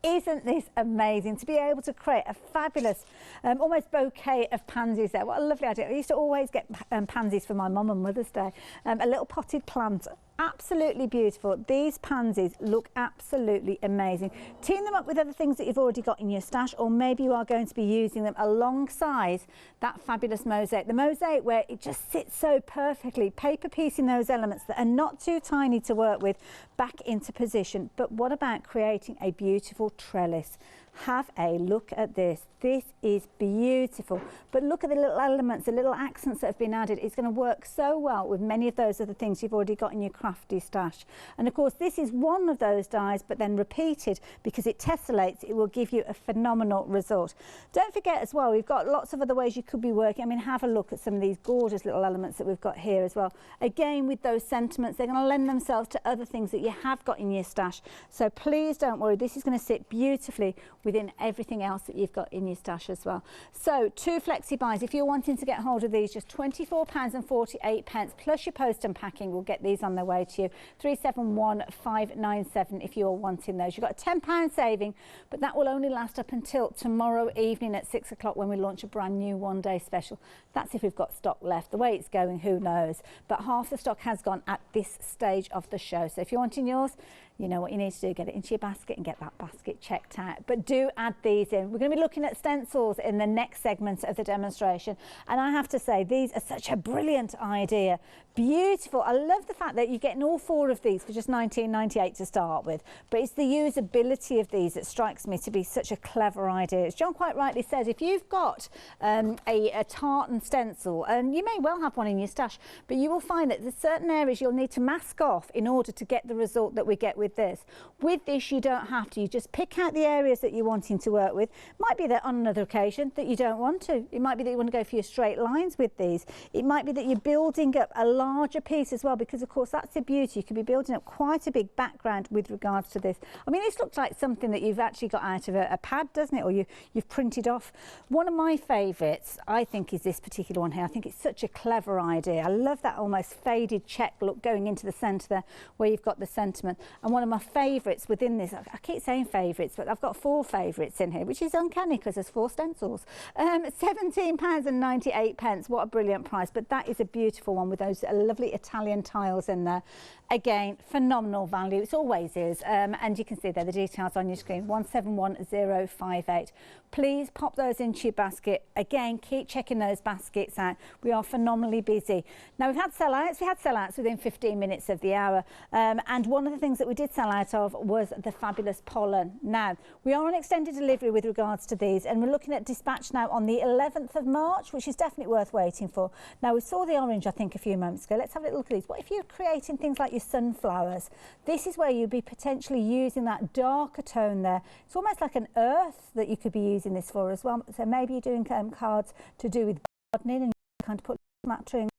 Isn't this amazing to be able to create a fabulous almost bouquet of pansies there? What a lovely idea. I used to always get pansies for my mum on Mother's Day. A little potted plant, absolutely beautiful. These pansies look absolutely amazing. Team them up with other things that you've already got in your stash, or maybe you are going to be using them alongside that fabulous mosaic. The mosaic where it just sits so perfectly, paper piecing those elements that are not too tiny to work with back into position. But what about creating a beautiful trellis? Have a look at this. This is beautiful, but look at the little elements, the little accents that have been added. It's going to work so well with many of those other things you've already got in your crafty stash. And of course this is one of those dies, but then repeated because it tessellates, it will give you a phenomenal result. Don't forget as well, we've got lots of other ways you could be working. I mean, have a look at some of these gorgeous little elements that we've got here as well. Again, with those sentiments, they're going to lend themselves to other things that you have got in your stash. So please don't worry, this is going to sit beautifully within everything else that you've got in your stash as well. So 2 flexi buys, if you're wanting to get hold of these, just £24.48 plus your post and packing will get these on their way to you. 371597 if you're wanting those. You've got a £10 saving, but that will only last up until tomorrow evening at 6 o'clock when we launch a brand new one-day special. That's if we've got stock left. The way it's going, who knows, but half the stock has gone at this stage of the show. So if you're wanting yours, you know what you need to do, get it into your basket and get that basket checked out. But do add these in. We're going to be looking at stencils in the next segment of the demonstration, and I have to say these are such a brilliant idea. Beautiful. I love the fact that you're getting all 4 of these for just $19.98 to start with, but it's the usability of these that strikes me to be such a clever idea. As John quite rightly says, if you've got a tartan stencil, and you may well have one in your stash, but you will find that there's certain areas you'll need to mask off in order to get the result that we get with this. With this, you don't have to. You just pick out the areas that you're wanting to work with. Might be that on another occasion that you don't want to. It might be that you want to go for your straight lines with these. It might be that you're building up a larger piece as well, because of course that's the beauty. You could be building up quite a big background with regards to this. I mean, this looks like something that you've actually got out of a pad, doesn't it? Or you've printed off. One of my favourites, I think, is this particular one here. I think it's such a clever idea. I love that almost faded check look going into the centre there, where you've got the sentiment. And one of my favourites within this, I keep saying favourites, but I've got 4 favourites in here, which is uncanny because there's 4 stencils. £17.98. What a brilliant price. But that is a beautiful one with those lovely Italian tiles in there. Again, phenomenal value. It always is. And you can see there the details on your screen, 171058. Please pop those into your basket. Again, keep checking those baskets out. We are phenomenally busy. Now, we've had sellouts. We had sellouts within 15 minutes of the hour. And one of the things that we did sell out of was the fabulous pollen. Now, we are on extended delivery with regards to these, and we're looking at dispatch now on the 11th of March, which is definitely worth waiting for. Now, we saw the orange, I think, a few moments ago. Let's have a little look at these. What if you're creating things like your sunflowers? This is where you'd be potentially using that darker tone there. It's almost like an earth that you could be using this for as well. So maybe you're doing cards to do with gardening, and you kind of put smattering.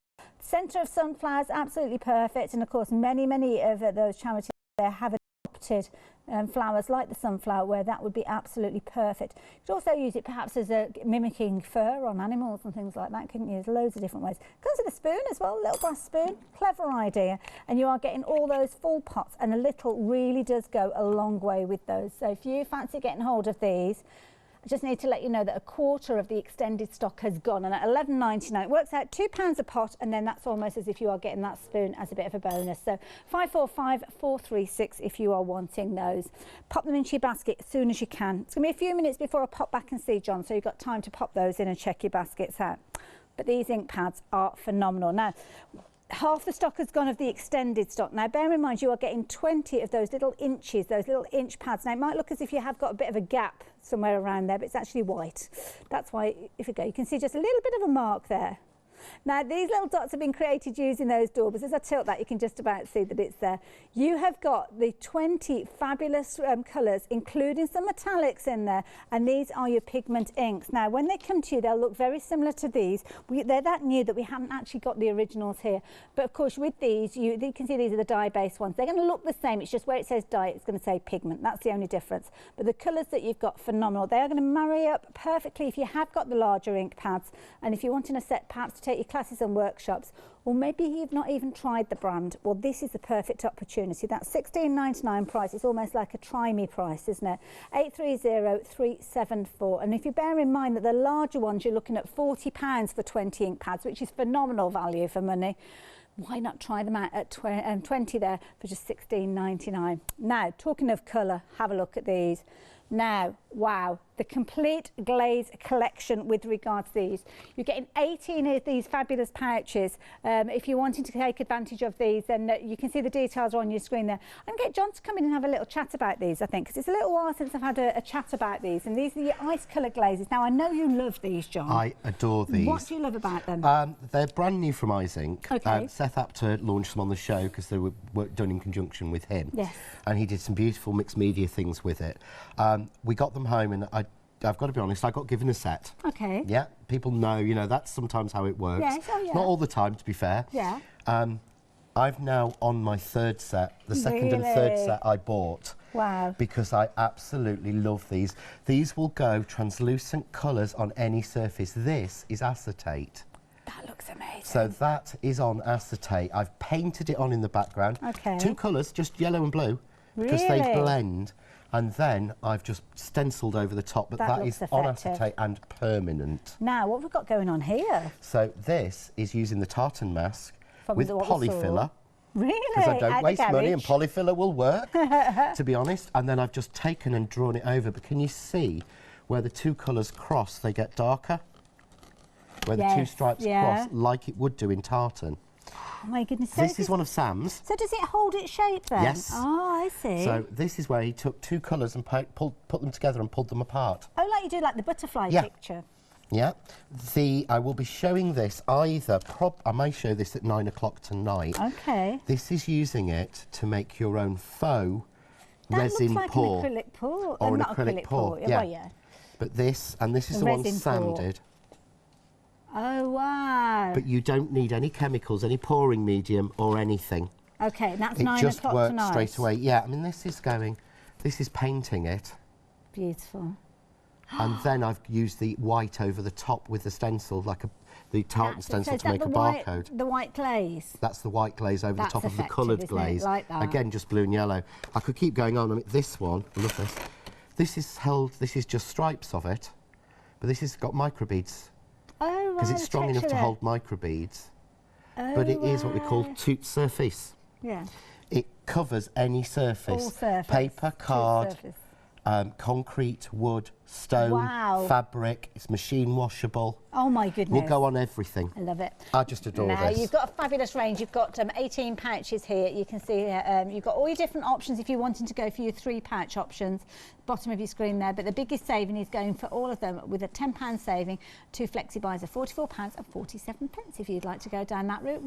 Centre of sunflowers, absolutely perfect. And of course, many of those charities there have adopted flowers like the sunflower, where that would be absolutely perfect. You could also use it perhaps as a mimicking fur on animals and things like that, couldn't you? There's loads of different ways. Comes with a spoon as well, a little brass spoon. Clever idea. And you are getting all those full pots, and a little really does go a long way with those. So if you fancy getting hold of these, I just need to let you know that a quarter of the extended stock has gone, and at £11.99 it works out £2 a pot, and then that's almost as if you are getting that spoon as a bit of a bonus. So 545436 if you are wanting those. Pop them into your basket as soon as you can. It's going to be a few minutes before I pop back and see John, so you've got time to pop those in and check your baskets out. But these ink pads are phenomenal. Now, half the stock has gone of the extended stock. Now, bear in mind, you are getting 20 of those little inches, those little inch pads. Now, it might look as if you have got a bit of a gap somewhere around there, but it's actually white. That's why, if you go, you can see just a little bit of a mark there. Now, these little dots have been created using those daubers. As I tilt that, you can just about see that it's there. You have got the 20 fabulous colours, including some metallics in there, and these are your pigment inks. Now, when they come to you, they'll look very similar to these. They're that new that we haven't actually got the originals here. But of course, with these, you can see these are the dye-based ones. They're going to look the same. It's just where it says dye, it's going to say pigment. That's the only difference. But the colours that you've got, phenomenal. They are going to marry up perfectly if you have got the larger ink pads, and if you're wanting a set perhaps to take your classes and workshops, or maybe you've not even tried the brand, well, this is the perfect opportunity. That £16.99 price is almost like a try me price, isn't it? 830374. And if you bear in mind that the larger ones, you're looking at £40 for 20 ink pads, which is phenomenal value for money. Why not try them out at 20 there for just £16.99? Now, talking of colour, have a look at these. Now, wow, the complete Glaze collection with regards to these. You're getting 18 of these fabulous pouches. If you're wanting to take advantage of these, then you can see the details on your screen there. I'm going to get John to come in and have a little chat about these, I think, because it's a little while since I've had a chat about these. And these are your ice colour glazes. Now, I know you love these, John. I adore these. What do you love about them? They're brand new from Ink. Okay. Seth Apter launched them on the show because they were done in conjunction with him. Yes. And he did some beautiful mixed media things with it. We got them home, and I've got to be honest, I got given a set. Okay. Yeah, people know, you know, that's sometimes how it works. Yes, oh yeah. Not all the time, to be fair. Yeah. I've now on my third set, the second and third set I bought. Wow. Because I absolutely love these. These will go translucent colours on any surface. This is acetate. That looks amazing. So that is on acetate. I've painted it on in the background. Okay. 2 colours, just yellow and blue, because they blend. And then I've just stenciled over the top, but that is on acetate and permanent. Now, what have we got going on here? So this is using the Tartan Mask with polyfiller. Really? Because I don't At the waste money and garage? polyfiller will work, to be honest. And then I've just taken and drawn it over. But can you see where the two colours cross, they get darker? Where the two Yes, stripes cross, like it would do in tartan. Oh my goodness. So This is one of Sam's. So does it hold its shape then? Yes. Oh, I see. So this is where he took two colours and put them together and pulled them apart. Oh, like you do like the butterfly Yeah. picture. Yeah. I will be showing this either, I may show this at 9 o'clock tonight. Okay. This is using it to make your own faux That resin looks like pour. an acrylic pour. Or an not acrylic pour, Yeah. yeah. Well, yeah. But this is A the one resin Sam pour. did. Oh, wow. But you don't need any chemicals, any pouring medium or anything. Okay, and that's It 9 just o'clock works tonight. straight away. Yeah, I mean, this is painting it. Beautiful. And then I've used the white over the top with the stencil, like the tartan stencil to make a barcode. The white glaze. That's the white glaze over That's the top of the effective, coloured isn't it? glaze. Like that. Again, just blue and yellow. I could keep going on. I mean, this one, look at this. This is just stripes of it, but this has got microbeads. Oh, right. Because it's strong enough to hold microbeads. Oh, But it is what we call right. tout surface. Yeah. It covers any surface. All surface. Paper, Tout card, surface. concrete, wood, stone, Wow. fabric. It's machine washable. Oh, my goodness. Will go on everything. I love it. I just adore Now, this. you've got a fabulous range. You've got 18 pouches here. You can see you've got all your different options if you're wanting to go for your 3-pouch options. Bottom of your screen there. But the biggest saving is going for all of them with a £10 saving. 2 flexi buys of £44.47 if you'd like to go down that route.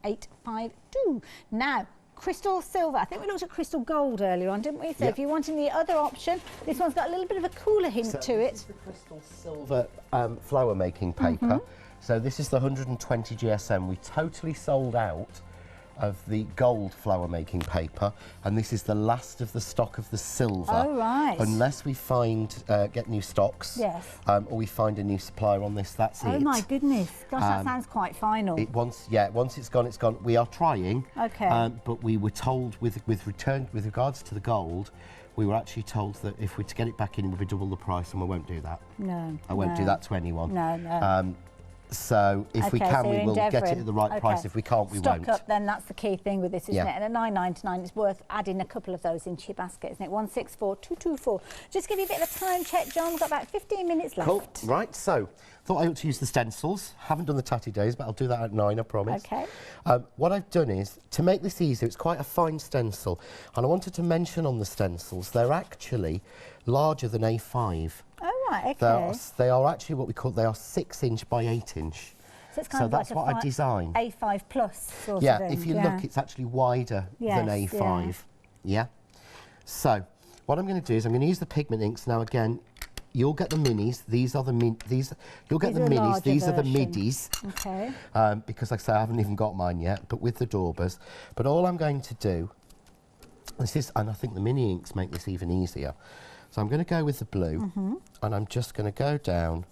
156852. Now, crystal silver. I think we looked at crystal gold earlier on, didn't we? So Yep. if you're wanting the other option, this one's got a little bit of a cooler hint to This it. is the crystal silver flower making paper. Mm-hmm. So this is the 120 GSM. We totally sold out of the gold flower making paper, and this is the last of the stock of the silver. Oh, right. Unless we get new stocks, Yes. or we find a new supplier on this. That's it. Oh, my goodness. Gosh, that sounds quite final. Once it's gone, it's gone. We are trying. Okay. But we were told with regards to the gold, we were actually told that if we're to get it back in, it would be double the price, and we won't do that. No. I won't do that to anyone. No. So if we Okay, can, so we you're will get it endeavouring. at the right price. If we can't, we Stock won't. up, then that's the key thing with this, isn't Yeah. it? And at £9.99, it's worth adding a couple of those into your basket, isn't it? 164224. Just give you a bit of a time check, John. We've got about 15 minutes left. Cool. Right. So thought I ought to use the stencils. Haven't done the tatty days, but I'll do that at 9, I promise. Okay. What I've done is, to make this easier, it's quite a fine stencil. And I wanted to mention on the stencils, they're actually larger than A5. Oh, right, okay. They are actually what we call, they are 6-inch by 8-inch. So it's kind of that's like what I designed. A5 plus sort Yeah, of thing. if you look, it's actually wider than Yes, A5. Yeah. So what I'm going to do is I'm going to use the pigment inks. Now again, you'll get the minis. These are the you'll get These the are a minis. larger These are the version. middies. Okay. Because like I say, I haven't even got mine yet, but with the daubers. But all I'm going to do, and I think the mini inks make this even easier. So I'm going to go with the blue, and I'm just going to go down,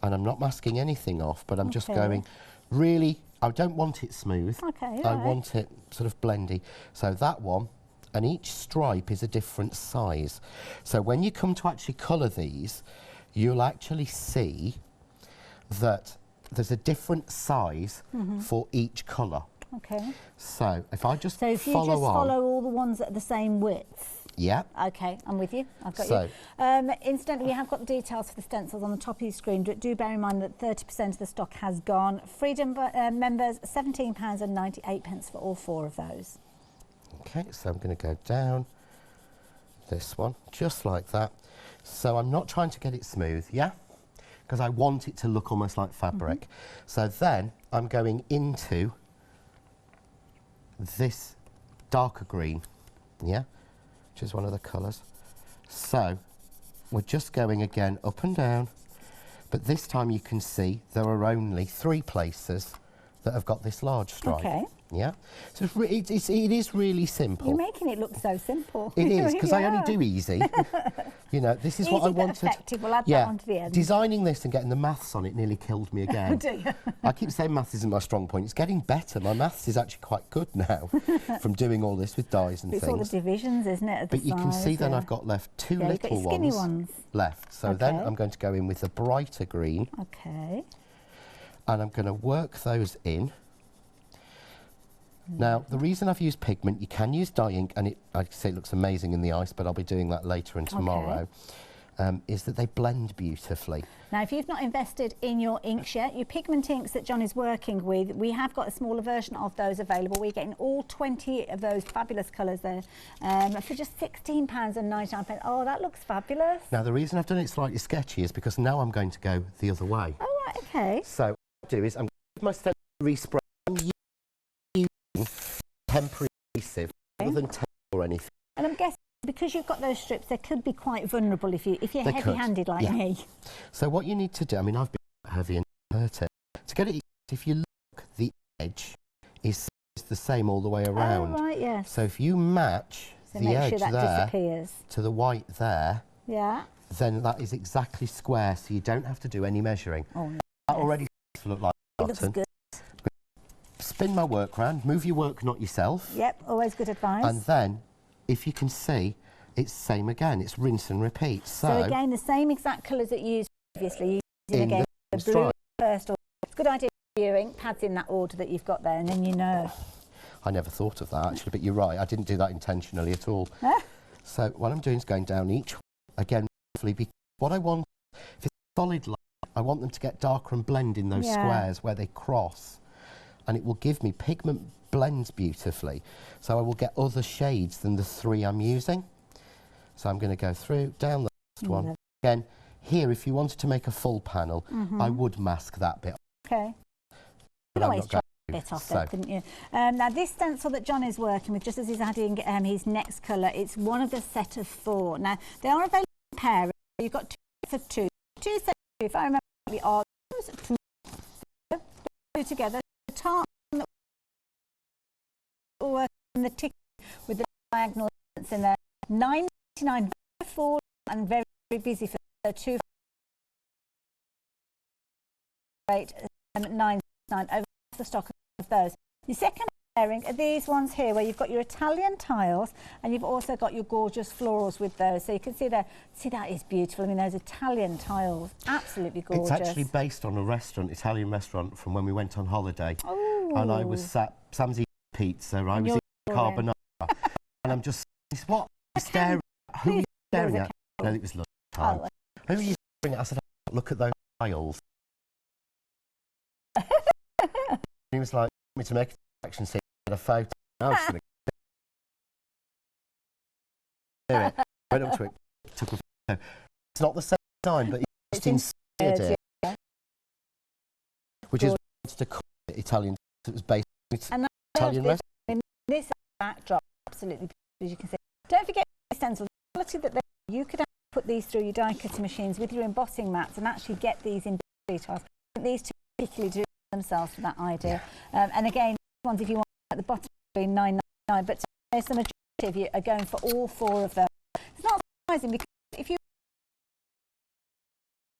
and I'm not masking anything off, but I'm just going really, I don't want it smooth. Okay, I right. want it sort of blendy. So that one, and each stripe is a different size. So when you come to actually colour these, you'll actually see that there's a different size for each colour. Okay. So if I just So if you follow just on. follow all the ones that are the same width. Yeah. Okay, I'm with you. I've got So- you. Incidentally, we have got the details for the stencils on the top of your screen. Do bear in mind that 30% of the stock has gone. Freedom members, £17.98 for all 4 of those. Okay, so I'm going to go down this one, just like that. So I'm not trying to get it smooth, yeah? Because I want it to look almost like fabric. So then I'm going into this darker green, yeah? Which is one of the colours. So we're just going again up and down, but this time you can see there are only 3 places that have got this large stripe. Okay. Yeah, so it is really simple. You're making it look so simple. It is, because I only Yeah. do easy. You know, this is what I Easy but wanted. effective. We'll add that yeah, onto the end. designing this and getting the maths on it nearly killed me again. Do you? I keep saying maths isn't my strong point. It's getting better. My maths is actually quite good now from doing all this with dies and It's all the things. divisions, isn't it? of the But you can see size, then yeah. I've got left 2 Yeah, you've got little your skinny ones ones. left. So then Okay. I'm going to go in with the brighter green, Okay. and I'm going to work those in. Now, the reason I've used pigment, you can use dye ink, and I'd say it looks amazing in the ice, but I'll be doing that later and tomorrow, is that they blend beautifully. Now, if you've not invested in your inks yet, your pigment inks that John is working with, we have got a smaller version of those available. We're getting all 20 of those fabulous colours there for just £16.99. Oh, that looks fabulous. Now, the reason I've done it slightly sketchy is because now I'm going to go the other way. Oh, right, okay. So what I'll do is I'm going to my stencil respray. I'm using temporary adhesive rather than tape or anything. And I'm guessing because you've got those strips, they could be quite vulnerable if you're heavy-handed like me. So what you need to do, I mean, I've been heavy and hurt it. To get it, if you look, the edge is the same all the way around. Oh, right, yes. So if you match the edge there to the white there, then that is exactly square, so you don't have to do any measuring. Oh, no. That already looks like it looks good. Spin my work round, move your work, not yourself. Yep, always good advice. And then, if you can see, it's same again. It's rinse and repeat. So again, the same exact colours that you used previously. Using again the blue first. It's a good idea to put your ink pads in that order that you've got there, and then you know. I never thought of that actually, but you're right. I didn't do that intentionally at all. So what I'm doing is going down each again. Because what I want, if it's a solid line, I want them to get darker and blend in those squares where they cross, and it will give me pigment blends beautifully. So I will get other shades than the 3 I'm using. So I'm going to go through, down the last one. Again, here, if you wanted to make a full panel, I would mask that bit. Okay. But I'm not going to. Bit off there, couldn't you? Now, this stencil that John is working with, just as he's adding his next colour, it's one of the set of 4. Now, they are available in pairs. You've got 2 sets of 2. 2 sets of 2, if I remember correctly, are 2 together. The Tartan work in the tick with the diagonal elements in there. £9.99, very affordable and very, very busy for 2 rate £9.99 over the stock of those. Your second pairing are these ones here where you've got your Italian tiles and you've also got your gorgeous florals with those. So you can see there, that is beautiful. I mean, those Italian tiles, absolutely gorgeous. It's actually based on a restaurant, Italian restaurant, from when we went on holiday. Oh. And I was Sam's eating pizza, I was eating carbonara, and I'm just, what are you staring at? Who are you staring at? No, it was lunchtime. Who are you staring at? I said, look at those tiles. He was like, me to make a action scene, a photo. I was going to do it. Went up to it, took a photo. It's not the same time, but it's inspired it. Which is to call it Italian. It was based on Italian restaurant. This backdrop, absolutely, as you can see. Don't forget the stencils. The quality that you could put these through your die cutting machines with your embossing mats and actually get these in details. These two particularly do themselves for that idea. And again, ones if you want at the bottom being £9.99, but there's the majority of you are going for all 4 of them. It's not surprising because if you're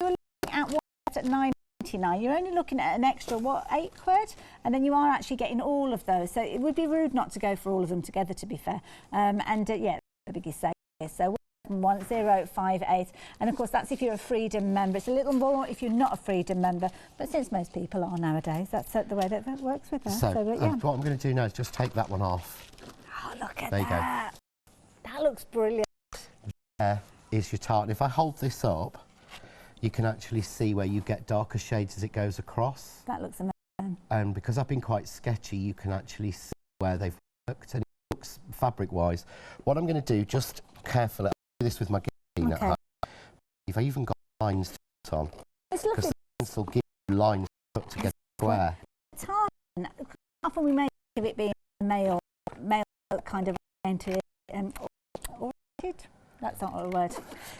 looking at one at £9.99, you're only looking at an extra, what, £8? And then you are actually getting all of those. So it would be rude not to go for all of them together, to be fair. Yeah, the biggest save here. So 1058, and of course that's if you're a Freedom member. It's a little more if you're not a Freedom member, but since most people are nowadays, that's the way that works with us. So what I'm going to do now is just take that one off. Oh, look at that. That looks brilliant. There is your tartan. If I hold this up, you can actually see where you get darker shades as it goes across. That looks amazing. And because I've been quite sketchy, you can actually see where they've worked, and it looks fabric-wise. What I'm going to do, just carefully, this with my guillotine at home. If I even got lines to put on, because the pencil gives you lines to put together square. Tartan, often we make of it being male kind of oriented, oriented. That's not a word,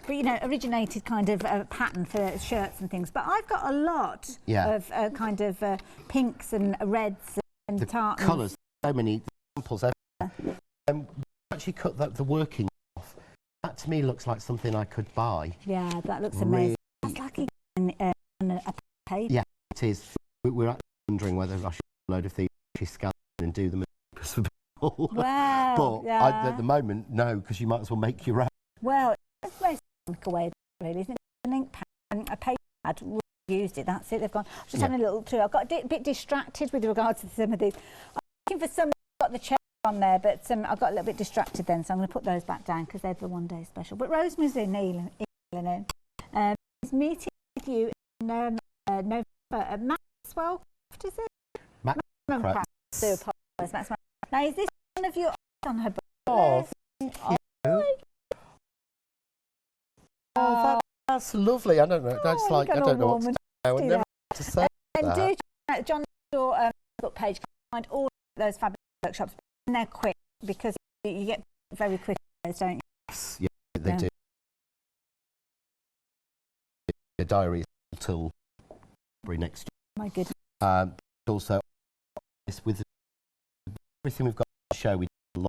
but you know, originated kind of pattern for shirts and things. But I've got a lot of kind of pinks and reds and tartans. Colours, so many examples. Actually cut the working. That to me looks like something I could buy. Yeah, that looks amazing. That's like a page. Yeah, it is. We're actually wondering whether I should load of these scan and do them as for people. Wow. But at the moment, no, because you might as well make your own. Well, it's very away, really, isn't it? An ink pad, a paper pad. We've used it. That's it. They've gone. Just having a little tour. I've got a bit distracted with regards to some of these. I'm looking for some. got the cherry on there, but I got a little bit distracted then, so I'm going to put those back down because they're the one-day special. But Rosemary's in England. He's meeting with you in November at Maxwell Craft, is it? Maxwell Craft. Do apologise, Maxwell. Now, is this one of your on her book? Oh, that's lovely. I don't know. That's like, I don't know what to say. I would never to say and that. do check John's your book page. You can find all those fabulous workshops, and they're quick because you get very quick, don't you? Yes, yeah, they do. The diary until next year. My goodness. Also, with everything we've got to show, we do a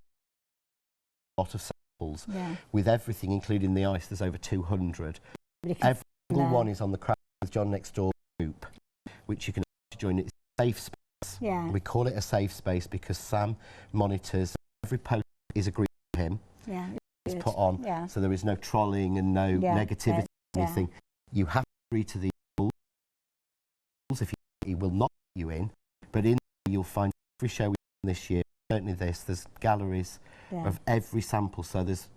lot of samples. Yeah. With everything, including the ice, there's over 200. Every single one is on the Craft with John Next Door group, which you can join. It's a safe space. Yeah. We call it a safe space because Sam monitors every post is agreed to him. Yeah. It's put on, so there is no trolling and no negativity or anything. You have to agree to the rules. If he will not let you in, but in you'll find every show this year. Certainly there's galleries of every sample, so there's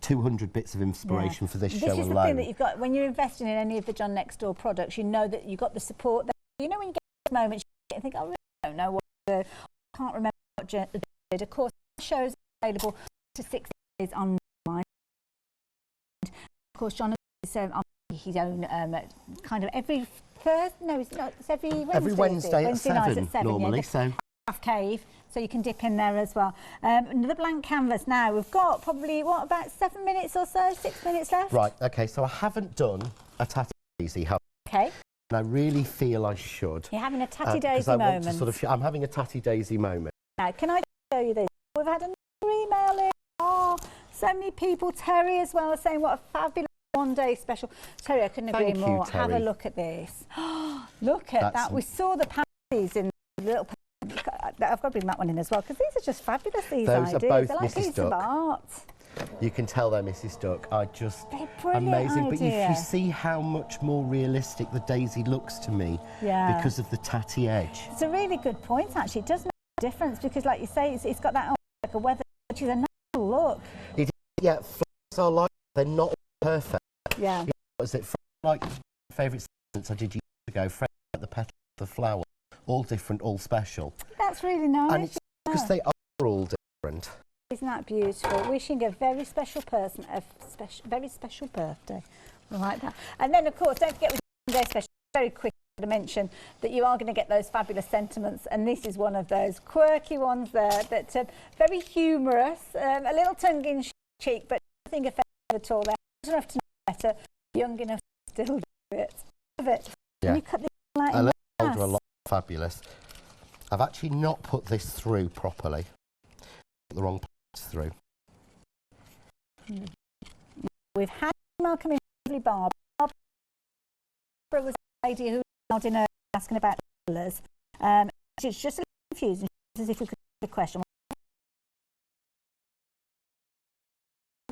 200 bits of inspiration for this show alone. This is the thing that you've got when you're investing in any of the John Next Door products. You know that you've got the support there. You know when you get those moments, you think, I really don't know what to do. I can't remember what Jen did. Of course, the show's available to 6 days online. Of course, John is on his own kind of every Thursday. No, it's not. It's every Wednesday. Every Wednesday at 7 normally. So. Cave, so you can dip in there as well. Another blank canvas now. We've got probably, about 7 minutes or so, 6 minutes left? Right, okay, so I haven't done a Tatty Daisy. Okay. And I really feel I should. You're having a Tatty Daisy moment. Want to sort of I'm having a Tatty Daisy moment. Now, can I show you this? We've had another email in. Oh, so many people. Terry as well, saying what a fabulous one-day special. Terry, I couldn't agree more. Terry. Have a look at this. Look at that. We saw the panties in the little. I've got to bring that one in as well because these are just fabulous. These ideas. Those are both like Mrs. Duck. Of art. You can tell they're Mrs. Duck. Amazing. But you see how much more realistic the daisy looks to me because of the tatty edge. It's a really good point, actually. It does make a difference because, like you say, it's got that like a weather, which is a natural look. It is, yeah, flowers are like they're not perfect. Yeah. You know, what is it? Like favourite sentence I did years ago. Like the petal of the flower. All different, all special. That's really nice. And it's because they are all different. Isn't that beautiful? Wishing a very special person a very special birthday. I like that. And then, of course, don't forget with Day Special, very quick to mention that you are going to get those fabulous sentiments, and this is one of those quirky ones there that very humorous, a little tongue-in-cheek, but nothing offensive at all. They're old enough to know better, young enough to still do it. Love it. Yeah. And you cut this like in a lot. Fabulous. I've actually not put this through properly. Put the wrong place through. We've had email come in from Barbara. Barbara was a lady who emailed in asking about colours. She's just a little confused. As if we could ask a question.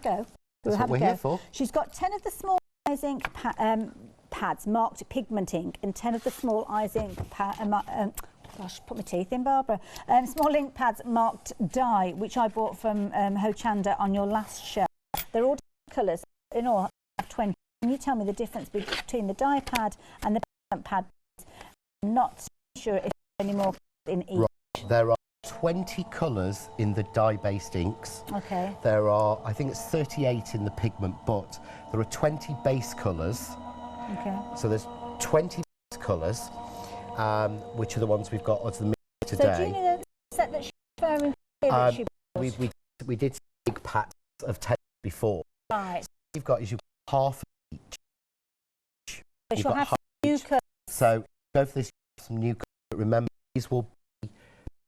Go. That's what we're here for. She's got 10 of the small eyes ink pads marked Pigment Ink and 10 of the small eyes ink gosh, put my teeth in, Barbara. Small ink pads marked dye, which I bought from Hochanda on your last show. They're all different colours. In all, I have 20. Can you tell me the difference between the dye pad and the pigment pad? I'm not sure if there's any more in each. Right. There are 20 colours in the dye-based inks. Okay. There are, I think it's 38 in the pigment, but there are 20 base colours. Okay. So there's 20 base colours, which are the ones we've got as the today. So do you know the set that she's referring to? We did big packs of 10 before. Right. So what you've got is you've got half each. So she'll have some new colours. So go for this some new colours. But remember, these will be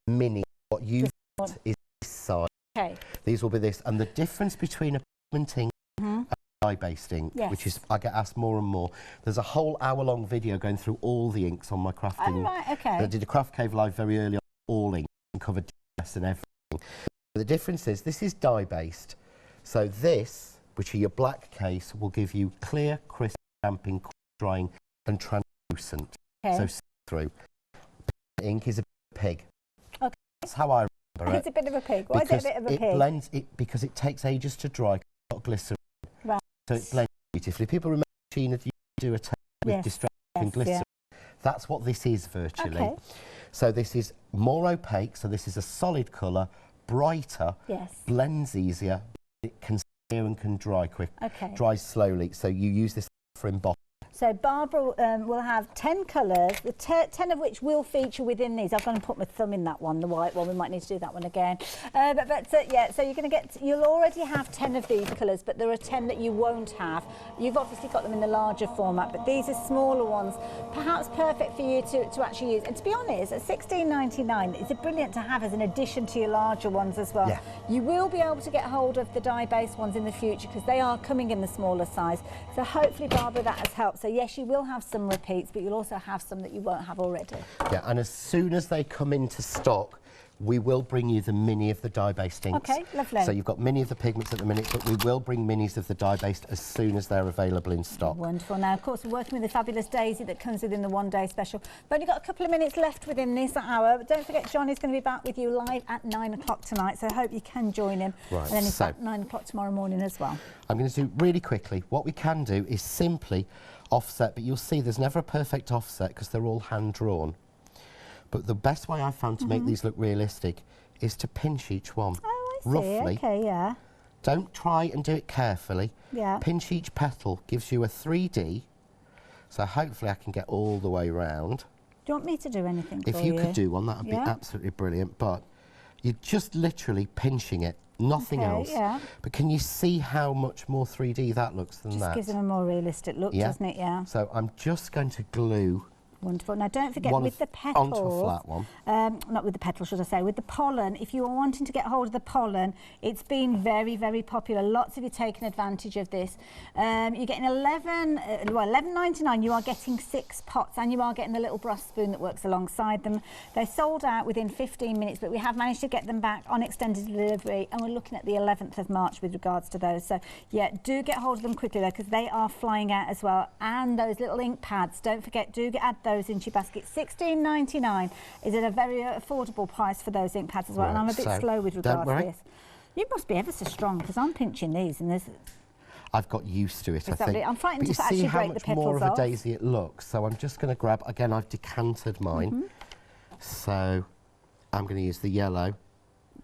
mini. What you want is this side. Okay. These will be this, and the difference between a pigment ink and dye-based ink, which is I get asked more and more. There's a whole hour-long video going through all the inks on my crafting. Oh, right, okay. I did a Craft Cave live very early on, all ink, and covered DS and everything. But the difference is this is dye-based, so this, which are your black case, will give you clear, crisp, damping, drying, and translucent. Okay. So see-through. Ink is a pig. Okay. That's how I remember elaborate. It's a bit of a pig. Why is it a bit of a pig? It blends it because it takes ages to dry. It's got glycerin, Right. so it blends beautifully. People remember Sheena you do a tape with distracting glycerin. Yeah. That's what this is virtually. Okay. So this is more opaque. So this is a solid colour, brighter, blends easier. It can sear and can dry quick. Okay. Dries slowly. So you use this for embossing. So Barbara will have 10 colours, 10 of which will feature within these. I've gone and put my thumb in that one, the white one. We might need to do that one again. Yeah, so you're going to get, you'll already have 10 of these colours, but there are 10 that you won't have. You've obviously got them in the larger format, but these are smaller ones, perhaps perfect for you to actually use. And to be honest, at $16.99, it's brilliant to have as an addition to your larger ones as well. Yeah. You will be able to get hold of the dye-based ones in the future because they are coming in the smaller size. So hopefully, Barbara, that has helped. So yes, you will have some repeats, but you'll also have some that you won't have already. Yeah, and as soon as they come into stock, we will bring you the mini of the dye-based inks. Okay, lovely. So you've got mini of the pigments at the minute, but we will bring minis of the dye-based as soon as they're available in stock. Wonderful. Now, of course, we're working with the fabulous Daisy that comes within the one-day special. We've only got a couple of minutes left within this hour, but don't forget Johnny's going to be back with you live at 9 o'clock tonight, so I hope you can join him. Right, and then he's back 9 o'clock tomorrow morning as well. I'm going to do really quickly. What we can do is simply offset, but you'll see there's never a perfect offset because they're all hand-drawn. But the best way I've found to make these look realistic is to pinch each one. Oh, I see. Roughly. Okay, yeah. Don't try and do it carefully. Yeah. Pinch each petal gives you a 3D. So hopefully I can get all the way round. Do you want me to do anything If for you could do one, that would be absolutely brilliant. But you're just literally pinching it, nothing else. Yeah. But can you see how much more 3D that looks than that? Just gives them a more realistic look, doesn't it? Yeah. So I'm just going to glue. Wonderful. Now, don't forget with the petals, onto a flat one. Not with the petals, should I say, with the pollen, if you are wanting to get hold of the pollen, it's been very, very popular. Lots of you taking advantage of this. You're getting $11.99, you are getting 6 pots, and you are getting the little brass spoon that works alongside them. They're sold out within 15 minutes, but we have managed to get them back on extended delivery, and we're looking at the 11th of March with regards to those. So, yeah, do get hold of them quickly, though, because they are flying out as well. And those little ink pads, don't forget, add those into your basket. $16.99 is at a very affordable price for those ink pads as well. Right, and I'm a bit slow with regards to this. You must be ever so strong because I'm pinching these and there's... I've got used to it, I think. I'm frightened to actually break the petals off. See how much more of a daisy it looks. So I'm just going to grab, again, I've decanted mine. So I'm going to use the yellow.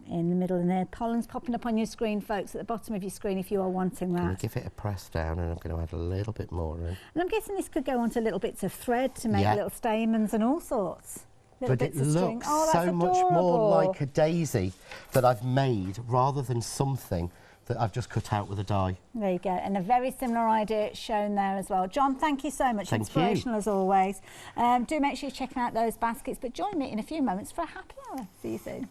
In the middle, and the pollen's popping up on your screen, folks, at the bottom of your screen if you are wanting that. I'm going to give it a press down, and I'm going to add a little bit more in. And I'm guessing this could go onto little bits of thread to make little stamens and all sorts. But it looks so much more like a daisy that I've made rather than something that I've just cut out with a die. There you go, and a very similar idea shown there as well. John, thank you so much. Inspirational as always. Do make sure you're checking out those baskets, but join me in a few moments for a happy hour. See you soon.